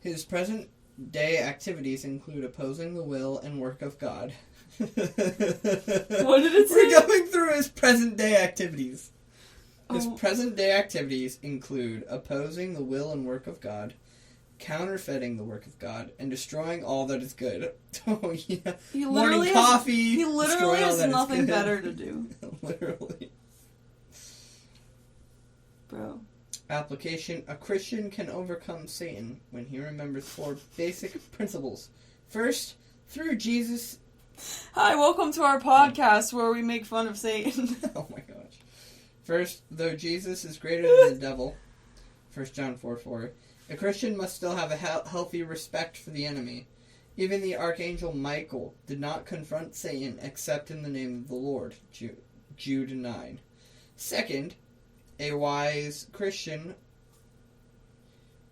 His present-day activities include opposing the will and work of God. What did it say? We're going through his present-day activities. His Oh. present-day activities include opposing the will and work of God, counterfeiting the work of God, and destroying all that is good. Oh, yeah. He Morning literally coffee. He literally destroy all has that is nothing good. better to do. Literally. Bro. Application. A Christian can overcome Satan when he remembers 4 basic principles. First, through Jesus... Hi, welcome to our podcast where we make fun of Satan. Oh my gosh. First, though Jesus is greater than the devil, 1 John 4:4, a Christian must still have a healthy respect for the enemy. Even the archangel Michael did not confront Satan except in the name of the Lord, Jude 9. Second, a wise Christian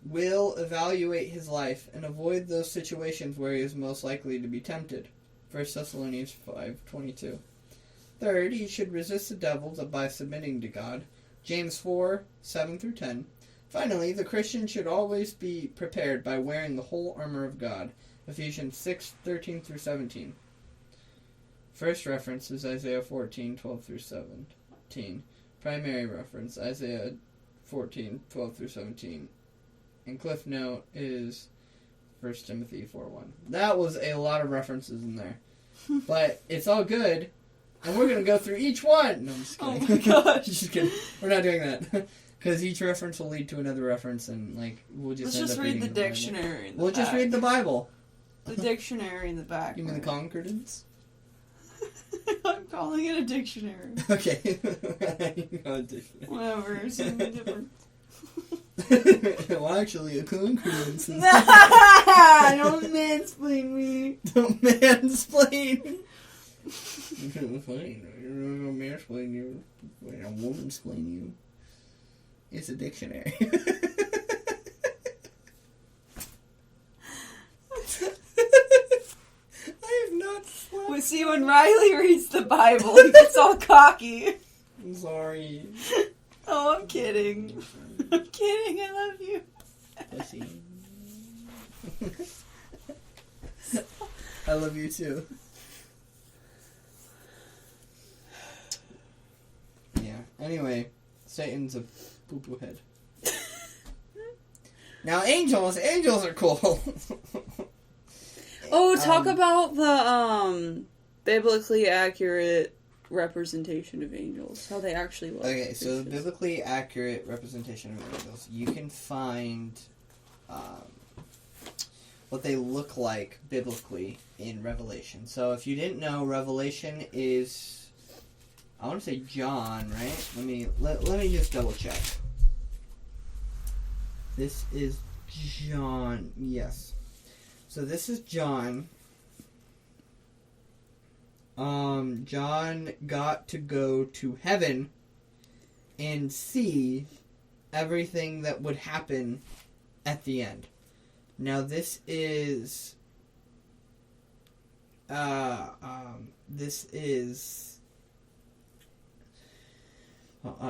will evaluate his life and avoid those situations where he is most likely to be tempted, 1 Thessalonians 5:22. Third, he should resist the devil by submitting to God, James 4:7-10. Finally, the Christian should always be prepared by wearing the whole armor of God, Ephesians 6:13-17. First reference is Isaiah 14:12-17. Primary reference, Isaiah 14:12-17. And cliff note is 1 Timothy 4:1. That was a lot of references in there. But it's all good. And we're going to go through each one. No, I'm just kidding. Oh my gosh. Just kidding. We're not doing that. Because each reference will lead to another reference, and, like, we'll just Let's end just up read reading the Bible. dictionary in the We'll just back. read the Bible. The dictionary in the back. You mean the concordance? I'm calling it a dictionary. Okay. You call it dictionary. Whatever, something different. Well, actually, a concordance is... Don't mansplain me. Don't mansplain. Fine. You're not gonna mansplain you. I won't explain you. It's a dictionary. I have not slept. We see when Riley reads the Bible, he gets all cocky. I'm sorry. Oh, I'm kidding. I'm kidding, I love you. Pussy. I love you too. Yeah. Anyway, Satan's a poo-poo head. Now angels are cool. Oh, talk about the biblically accurate representation of angels. How they actually look. Okay, so the biblically accurate representation of angels. You can find what they look like biblically in Revelation. So if you didn't know, Revelation is I want to say John, right? Let me just double check. This is John. Yes. So this is John. John got to go to heaven and see everything that would happen at the end. Now this is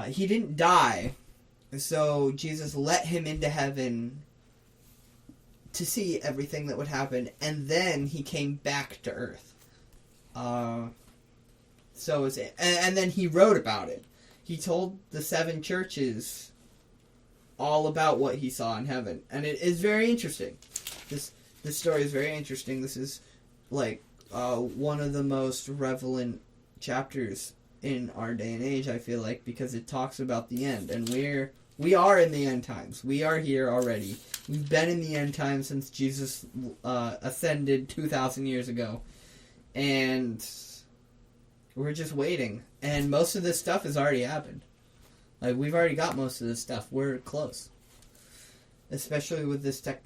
he didn't die, so Jesus let him into heaven to see everything that would happen, and then he came back to earth. And then he wrote about it. He told the 7 churches all about what he saw in heaven, and it is very interesting. This story is very interesting. This is like one of the most relevant chapters in our day and age, I feel like, because it talks about the end, and we are in the end times. We are here already. We've been in the end times since Jesus ascended 2,000 years ago, and we're just waiting. And most of this stuff has already happened. Like, we've already got most of this stuff. We're close, especially with this tech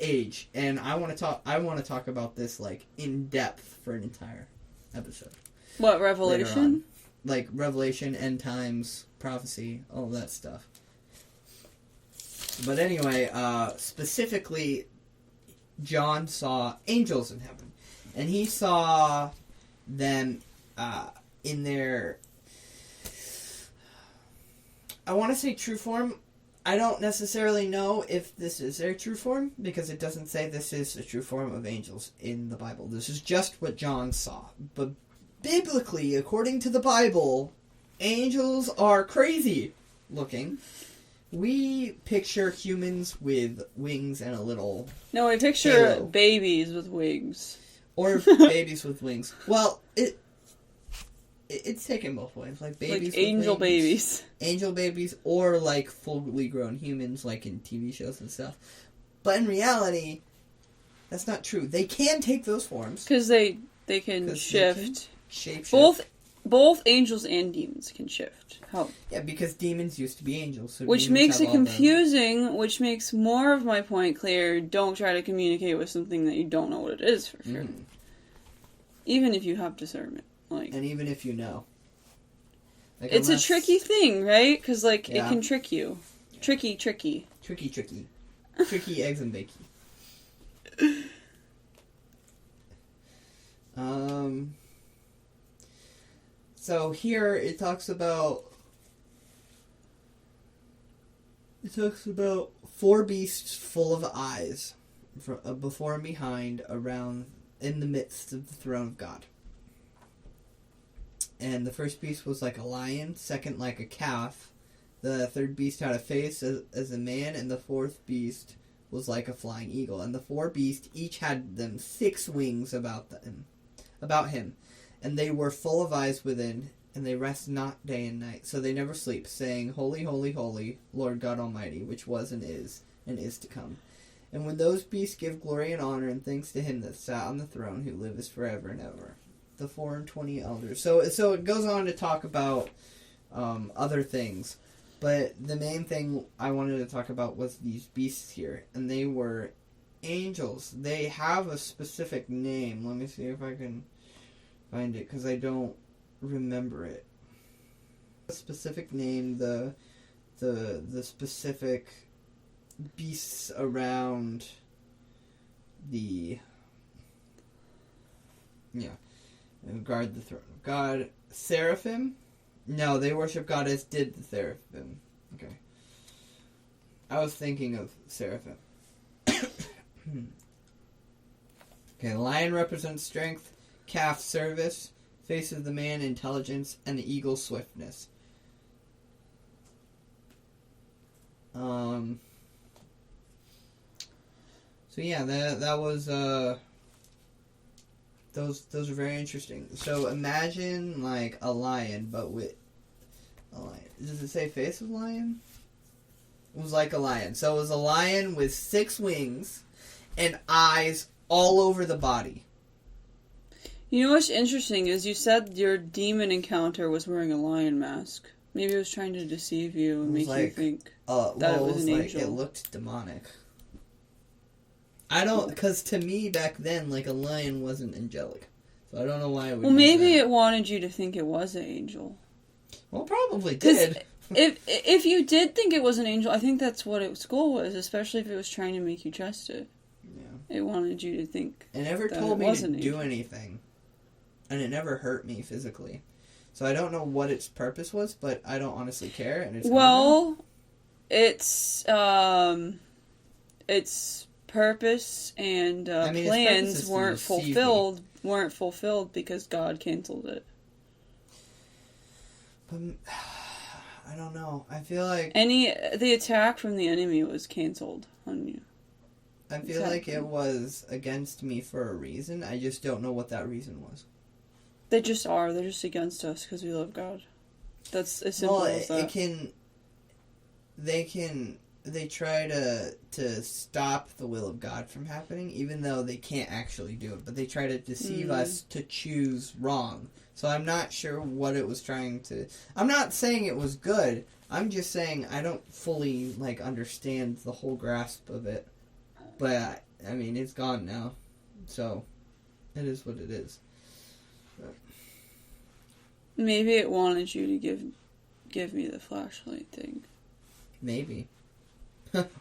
age. And I want to talk about this like in depth for an entire episode. What, Revelation? Like Revelation, end times, prophecy, all that stuff. But anyway, specifically, John saw angels in heaven, and he saw them in their, I want to say true form. I don't necessarily know if this is their true form, because it doesn't say this is the true form of angels in the Bible. This is just what John saw. But biblically, according to the Bible, angels are crazy looking. We picture humans with wings and a little No, I picture halo. babies with wings. Or babies with wings. Well, it's taken both ways. Like babies Like with angel wings, babies. angel babies, or like fully grown humans, like in TV shows and stuff. But in reality, that's not true. They can take those forms. Because they can shift. Shapeshift. Both angels and demons can shift. How? Yeah, because demons used to be angels. So Which demons makes have it all the- confusing, which makes more of my point clear. Don't try to communicate with something that you don't know what it is for sure. Mhm. Even if you have discernment. Like, And even if you know. Like, it's unless- a tricky thing, right? Because, like, Yeah. it can trick you. Yeah. Tricky. Tricky. Tricky eggs and bacon. So here it talks about 4 beasts full of eyes before and behind, around in the midst of the throne of God. And the first beast was like a lion, second like a calf. The third beast had a face as a man, and the fourth beast was like a flying eagle. And the 4 beasts each had them 6 wings about him. And they were full of eyes within, and they rest not day and night. So they never sleep, saying, Holy, holy, holy, Lord God Almighty, which was and is to come. And when those beasts give glory and honor and thanks to him that sat on the throne, who lives forever and ever. The 24 elders. So it goes on to talk about other things. But the main thing I wanted to talk about was these beasts here. And they were angels. They have a specific name. Let me see if I can find it, because I don't remember it. A specific name, the specific beasts around the... Yeah. Guard the throne of God. Seraphim? No, they worship God as did the seraphim. Okay. I was thinking of seraphim. Okay, lion represents strength, calf service, face of the man intelligence, and the eagle swiftness. So yeah, that was those are very interesting. So imagine like a lion, but with a lion. Does it say face of lion? It was like a lion. So it was a lion with 6 wings and eyes all over the body. You know what's interesting is you said your demon encounter was wearing a lion mask. Maybe it was trying to deceive you and make you think that it was an angel. It looked demonic. I don't, because to me back then, like, a lion wasn't angelic. So I don't know why it would Well, maybe it wanted you to think it was an angel. Well, it probably did. If you did think it was an angel, I think that's what its goal was, especially if it was trying to make you trust it. Yeah. It wanted you to think it never told me to do anything. And it never hurt me physically. So I don't know what its purpose was, but I don't honestly care. And its purpose and plans weren't fulfilled because God canceled it. But I don't know. I feel like the attack from the enemy was canceled on you. I feel like it was against me for a reason. I just don't know what that reason was. They just are. They're just against us because we love God. That's as simple as that. They try to stop the will of God from happening, even though they can't actually do it. But they try to deceive us to choose wrong. So I'm not sure what it was trying to... I'm not saying it was good. I'm just saying I don't fully, understand the whole grasp of it. But, I mean, it's gone now. So, it is what it is. But. Maybe it wanted you to give me the flashlight thing. Maybe.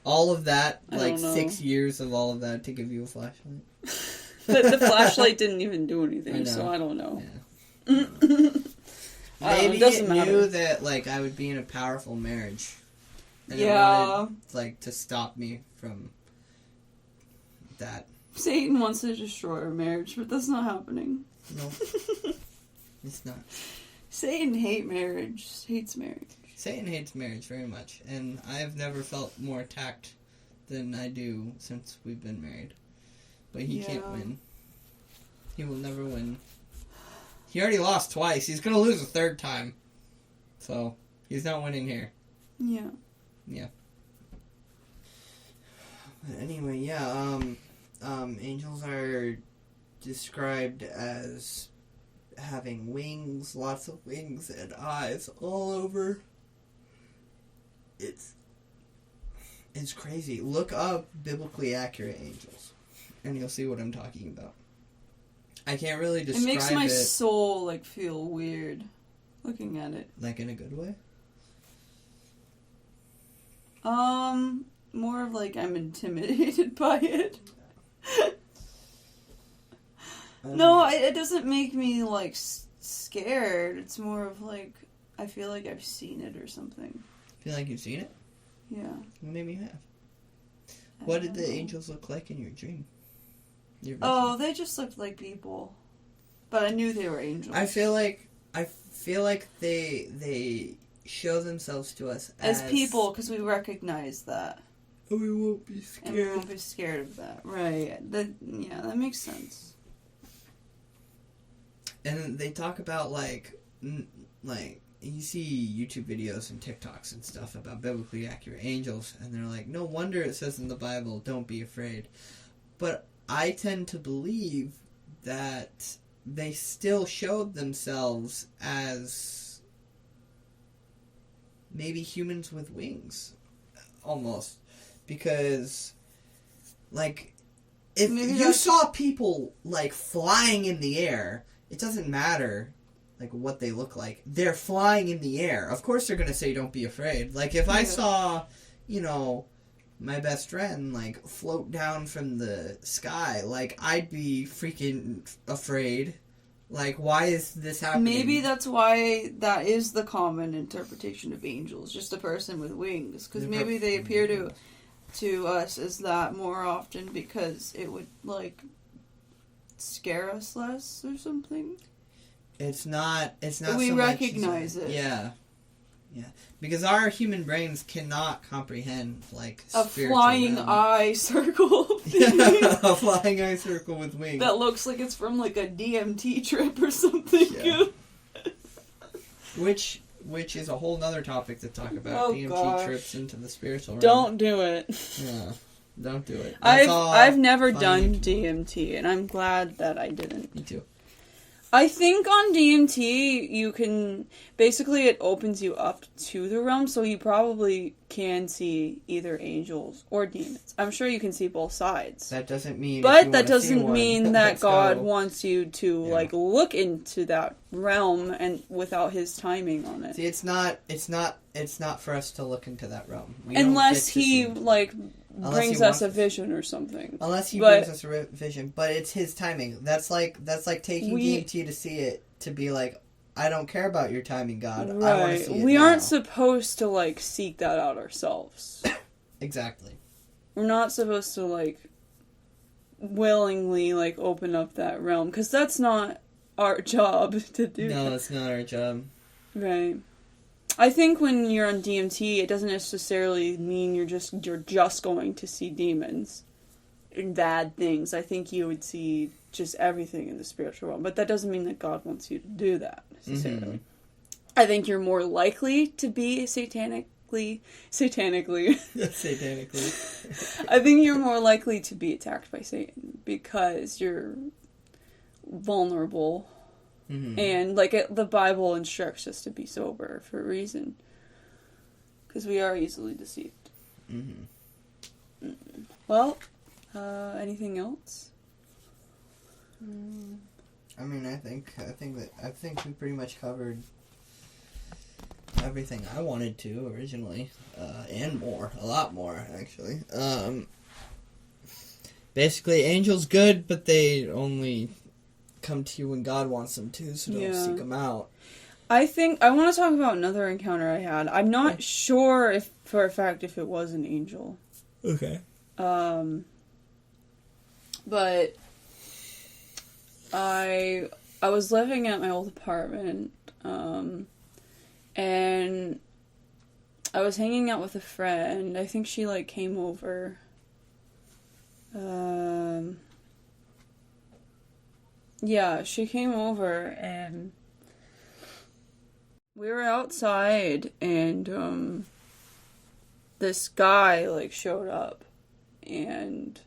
All of that, 6 years of all of that to give you a flashlight. But the flashlight didn't even do anything, so I don't know. Yeah. Maybe it knew that, I would be in a powerful marriage. And it wanted, to stop me from that. Satan wants to destroy our marriage, but that's not happening. No. It's not. Satan hates marriage. Satan hates marriage very much, and I've never felt more attacked than I do since we've been married. But he can't win. He will never win. He already lost twice. He's going to lose a third time. So, he's not winning here. Yeah. Yeah. But anyway, angels are described as having wings, lots of wings and eyes all over. It's crazy. Look up biblically accurate angels, and you'll see what I'm talking about. I can't really describe it. It makes my soul, feel weird looking at it. Like in a good way? More of I'm intimidated by it. No, it doesn't make me, scared. It's more of, I feel like I've seen it or something. Feel like you've seen it? Yeah. Well, maybe you have. What did the angels look like in your dream? They just looked like people. But I knew they were angels. I feel like they show themselves to us as people, because we recognize that. And we won't be scared. And we won't be scared of that. Right. That makes sense. And they talk about, you see YouTube videos and TikToks and stuff about biblically accurate angels, and they're like, no wonder it says in the Bible, don't be afraid. But I tend to believe that they still showed themselves as maybe humans with wings, almost. Because, if you saw people, flying in the air, it doesn't matter, what they look like. They're flying in the air. Of course they're going to say, don't be afraid. If I saw, my best friend, float down from the sky, I'd be freaking afraid. Why is this happening? Maybe that's why that is the common interpretation of angels, just a person with wings. Because maybe they appear to us as that more often because it would, scare us less or something. It's not we so recognize it. Yeah. Yeah. Because our human brains cannot comprehend, a flying eye circle thing. A flying eye circle with wings. That looks like it's from, a DMT trip or something. Yeah. Which is a whole nother topic to talk about. DMT trips into the spiritual realm. Don't do it. Yeah. Don't do it. I've never done DMT, and I'm glad that I didn't. Me too. I think on DMT, you can... Basically, it opens you up to the realm, so you probably can see either angels or demons. I'm sure you can see both sides. That doesn't mean... But that doesn't mean that Let's God go. wants you to, like, look into that realm and without his timing on it. See, it's not for us to look into that realm. We don't Unless get to he, see- like, Unless brings he us wants a us- vision or something. Unless he But- brings us a vision, but it's his timing. That's like taking DMT to see it, to be like, I don't care about your timing, God. I want to Right. see it We now. aren't supposed to, like, seek that out ourselves. Exactly. We're not supposed to, like, willingly, like, open up that realm. Because that's not our job to do. No, it's not our job. Right. I think when you're on DMT, it doesn't necessarily mean you're just going to see demons and bad things. I think you would see just everything in the spiritual realm, but that doesn't mean that God wants you to do that necessarily. Mm-hmm. I think you're more likely to be satanically. Satanically. I think you're more likely to be attacked by Satan because you're vulnerable. Mm-hmm. And, like, the Bible instructs us to be sober for a reason. Because we are easily deceived. Mm-hmm. Well, anything else? I mean, I think we pretty much covered everything I wanted to originally, and more, a lot more actually. Basically, angels good, but they only come to you when God wants them to, so don't seek them out. I want to talk about another encounter I had. I'm not sure if, for a fact, if it was an angel. Okay. But I was living at my old apartment, and I was hanging out with a friend. I think she, like, came over. Yeah, she came over, and we were outside, and, this guy, like, showed up, and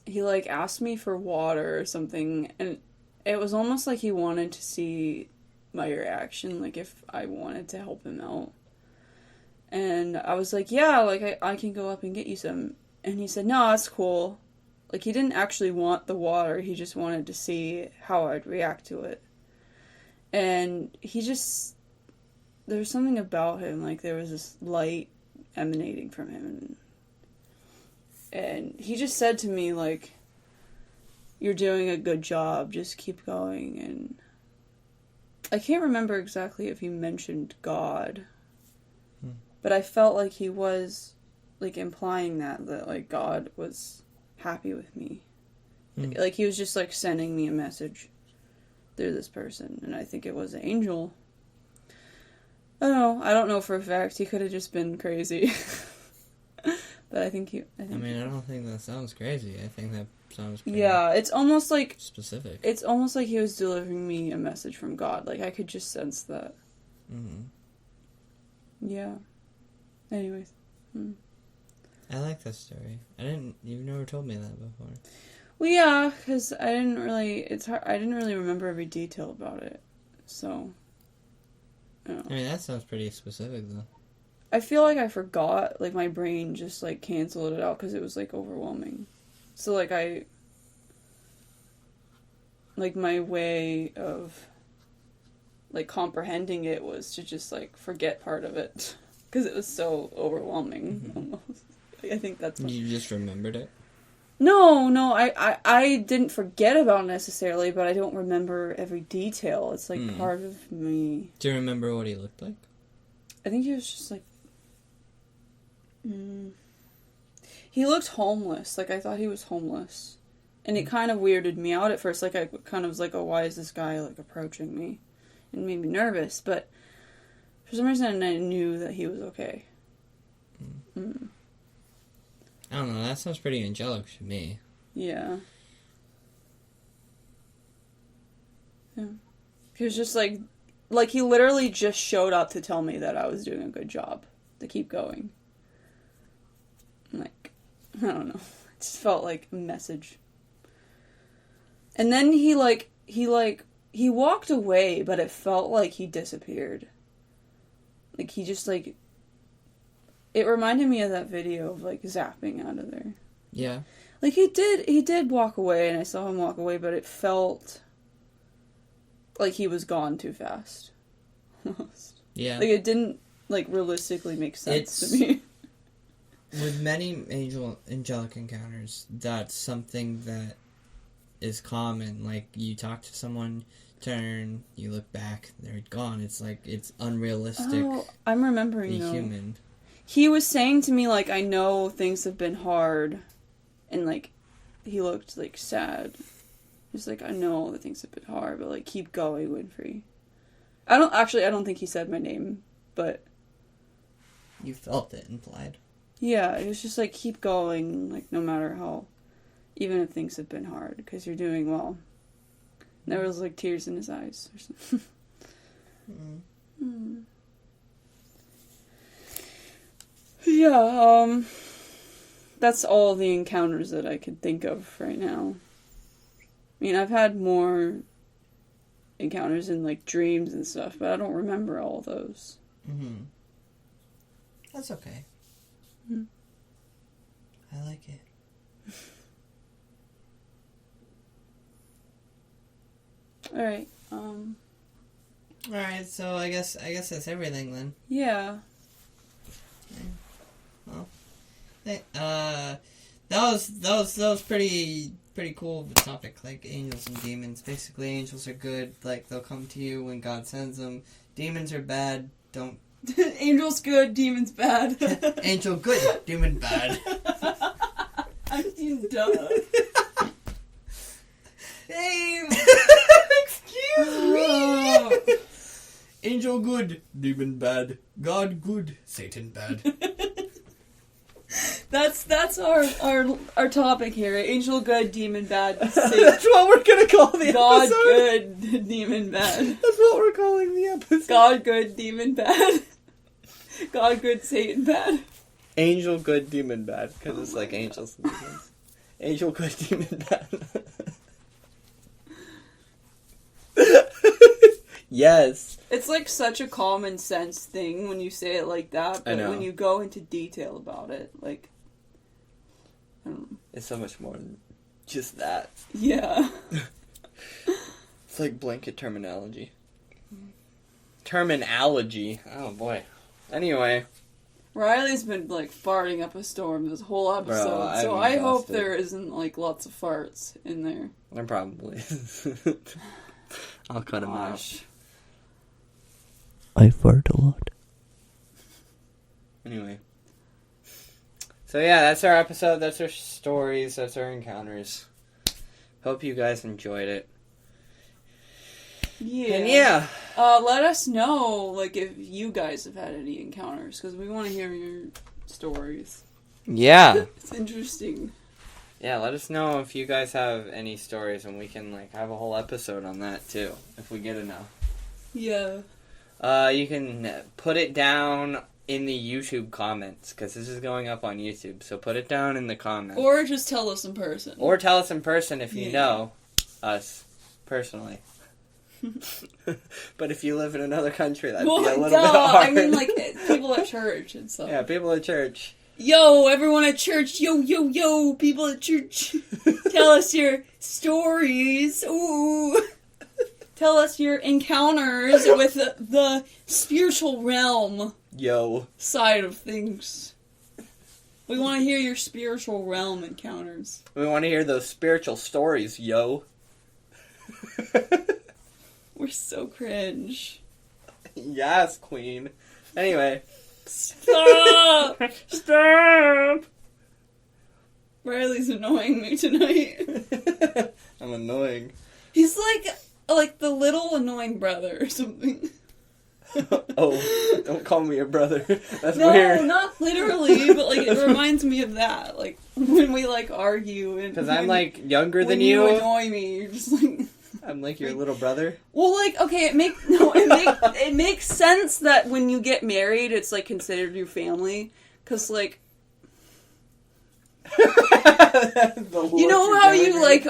he, like, asked me for water or something, and it was almost like he wanted to see my reaction, like, if I wanted to help him out. And I was like, yeah, like, I can go up and get you some. And he said, no, that's cool. Like, he didn't actually want the water, he just wanted to see how I'd react to it. And he just... There was something about him, like, there was this light emanating from him, and he just said to me, like, you're doing a good job, just keep going. And I can't remember exactly if he mentioned God, but I felt like he was, like, implying that like, God was happy with me. Like, he was just, like, sending me a message through this person, and I think it was an angel. I don't know for a fact. He could have just been crazy. But I think I don't think that sounds crazy. I think that sounds pretty yeah, it's almost like specific. It's almost like he was delivering me a message from God. Like, I could just sense that. Mm-hmm. Yeah. Anyways. I like that story. You've never told me that before. Well, yeah, because I didn't really remember every detail about it. So. I mean, that sounds pretty specific, though. I feel like I forgot. Like, my brain just, like, canceled it out because it was, like, overwhelming. So, like, my way of, like, comprehending it was to just, like, forget part of it. Because it was so overwhelming, almost. I think that's what... You just remembered it? No, I didn't forget about it necessarily, but I don't remember every detail. It's, like, part of me. Do you remember what he looked like? I think he was just, like... He looked homeless. Like, I thought he was homeless. And it kind of weirded me out at first. Like, I kind of was like, oh, why is this guy, like, approaching me? And made me nervous. But for some reason, I knew that he was okay. I don't know. That sounds pretty angelic to me. Yeah. Yeah. He was just, like, he literally just showed up to tell me that I was doing a good job. To keep going. Like, I don't know. It just felt like a message. And then he he walked away, but it felt like he disappeared. Like, he just, like... It reminded me of that video of, like, zapping out of there. Yeah. Like, he did walk away, and I saw him walk away, but it felt like he was gone too fast. Almost. Yeah. Like, it didn't, like, realistically make sense to me. With many angelic encounters, that's something that is common. Like, you talk to someone, turn, you look back, they're gone. It's like, it's unrealistic. Oh, I'm remembering, be though. human. He was saying to me, like, I know things have been hard, and, like, he looked, like, sad. He's like, I know that things have been hard, but, like, keep going, Winfrey. I don't think he said my name, but... You felt it implied. Yeah, it was just, like, keep going, like, no matter how... Even if things have been hard, because you're doing well. And there was, like, tears in his eyes or something. Yeah, that's all the encounters that I could think of right now. I mean, I've had more encounters in, like, dreams and stuff, but I don't remember all those. Mm-hmm. That's okay. I like it. Alright, Alright, so I guess that's everything then. yeah. Well, that was pretty cool of a topic, like angels and demons. Basically, angels are good, like they'll come to you when God sends them. Demons are bad. Don't. Angel's good, demon's bad. Angel good, demon bad. I'm duh. Hey, excuse me. Angel good, demon bad. God good, Satan bad. That's our topic here. Angel good, demon bad. That's what we're gonna call the God episode. good, demon bad. That's what we're calling the episode. God good, demon bad. God good, Satan bad. Angel good, demon bad, because it's like angels and demons. Angel good, demon bad. Yes. It's like such a common sense thing when you say it like that, but when you go into detail about it, like, I don't know. It's so much more than just that. Yeah. It's like blanket terminology. Terminology. Oh boy. Anyway. Riley's been, like, farting up a storm this whole episode, Bro, so I'm I hope exhausted. there isn't, like, lots of farts in there. There probably is. I'll cut him out. Gosh. I fart a lot. Anyway. So yeah, that's our episode, that's our stories, that's our encounters. Hope you guys enjoyed it. Yeah. And yeah. Let us know, like, if you guys have had any encounters, because we want to hear your stories. Yeah. It's interesting. Yeah, let us know if you guys have any stories and we can, like, have a whole episode on that, too, if we get enough. Yeah. You can put it down in the YouTube comments, because this is going up on YouTube, so put it down in the comments. Or just tell us in person. Or tell us in person if you Yeah. know us personally. But if you live in another country, that'd be a little bit hard. I mean, like, people at church and stuff. Yeah, people at church. Yo, everyone at church. Yo, people at church. Tell us your stories. Ooh. Tell us your encounters with the spiritual realm Yo. side of things. We want to hear your spiritual realm encounters. We want to hear those spiritual stories, yo. We're so cringe. Yes, queen. Anyway. Stop! Stop! Riley's annoying me tonight. I'm annoying. He's like the little annoying brother or something. Oh, don't call me your brother. That's No, weird. not literally, but like it reminds me of that. Like when we like argue and Because I'm like younger when than you you. annoy me, you're just like. I'm like your little brother. Well, like okay, it makes sense that when you get married, it's like considered your family, because like. You know how you like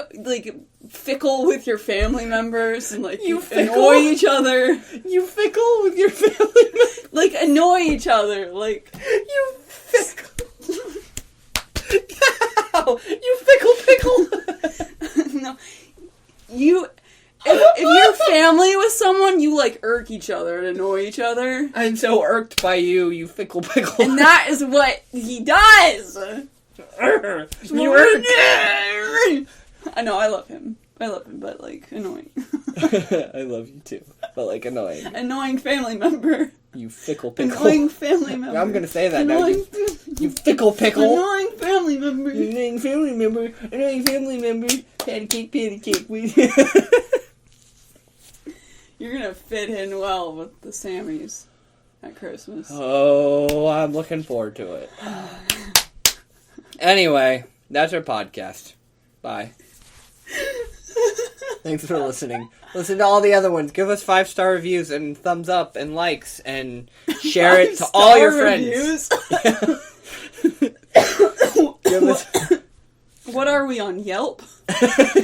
fickle with your family members and like You annoy each other. You fickle with your family members. Like annoy each other. Like You fickle. You fickle pickle. no, you. If you're family with someone, you like irk each other and annoy each other. I'm so irked by you, you fickle pickle. And that is what he does. You irk. I know, I love him, but like annoying. I love you too, but like annoying. Annoying family member. You fickle pickle. Annoying family member. I'm gonna say that annoying, now. You fickle pickle. Annoying family member. Annoying family member. Annoying family member. Pancake, pancake. You're gonna fit in well with the Sammys at Christmas. Oh, I'm looking forward to it. Anyway, that's our podcast. Bye. Thanks for listening. Listen to all the other ones. Give us 5-star reviews and thumbs up and likes and share it to all your friends. Give us... What are we on, Yelp?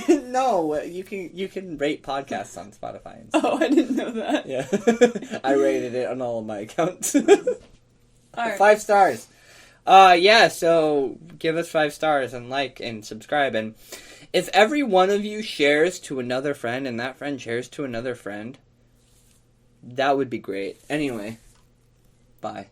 No, you can rate podcasts on Spotify and stuff. Oh, I didn't know that. Yeah. I rated it on all of my accounts. All right. 5 stars. Yeah, so give us 5 stars and like and subscribe. And if every one of you shares to another friend and that friend shares to another friend, that would be great. Anyway, bye.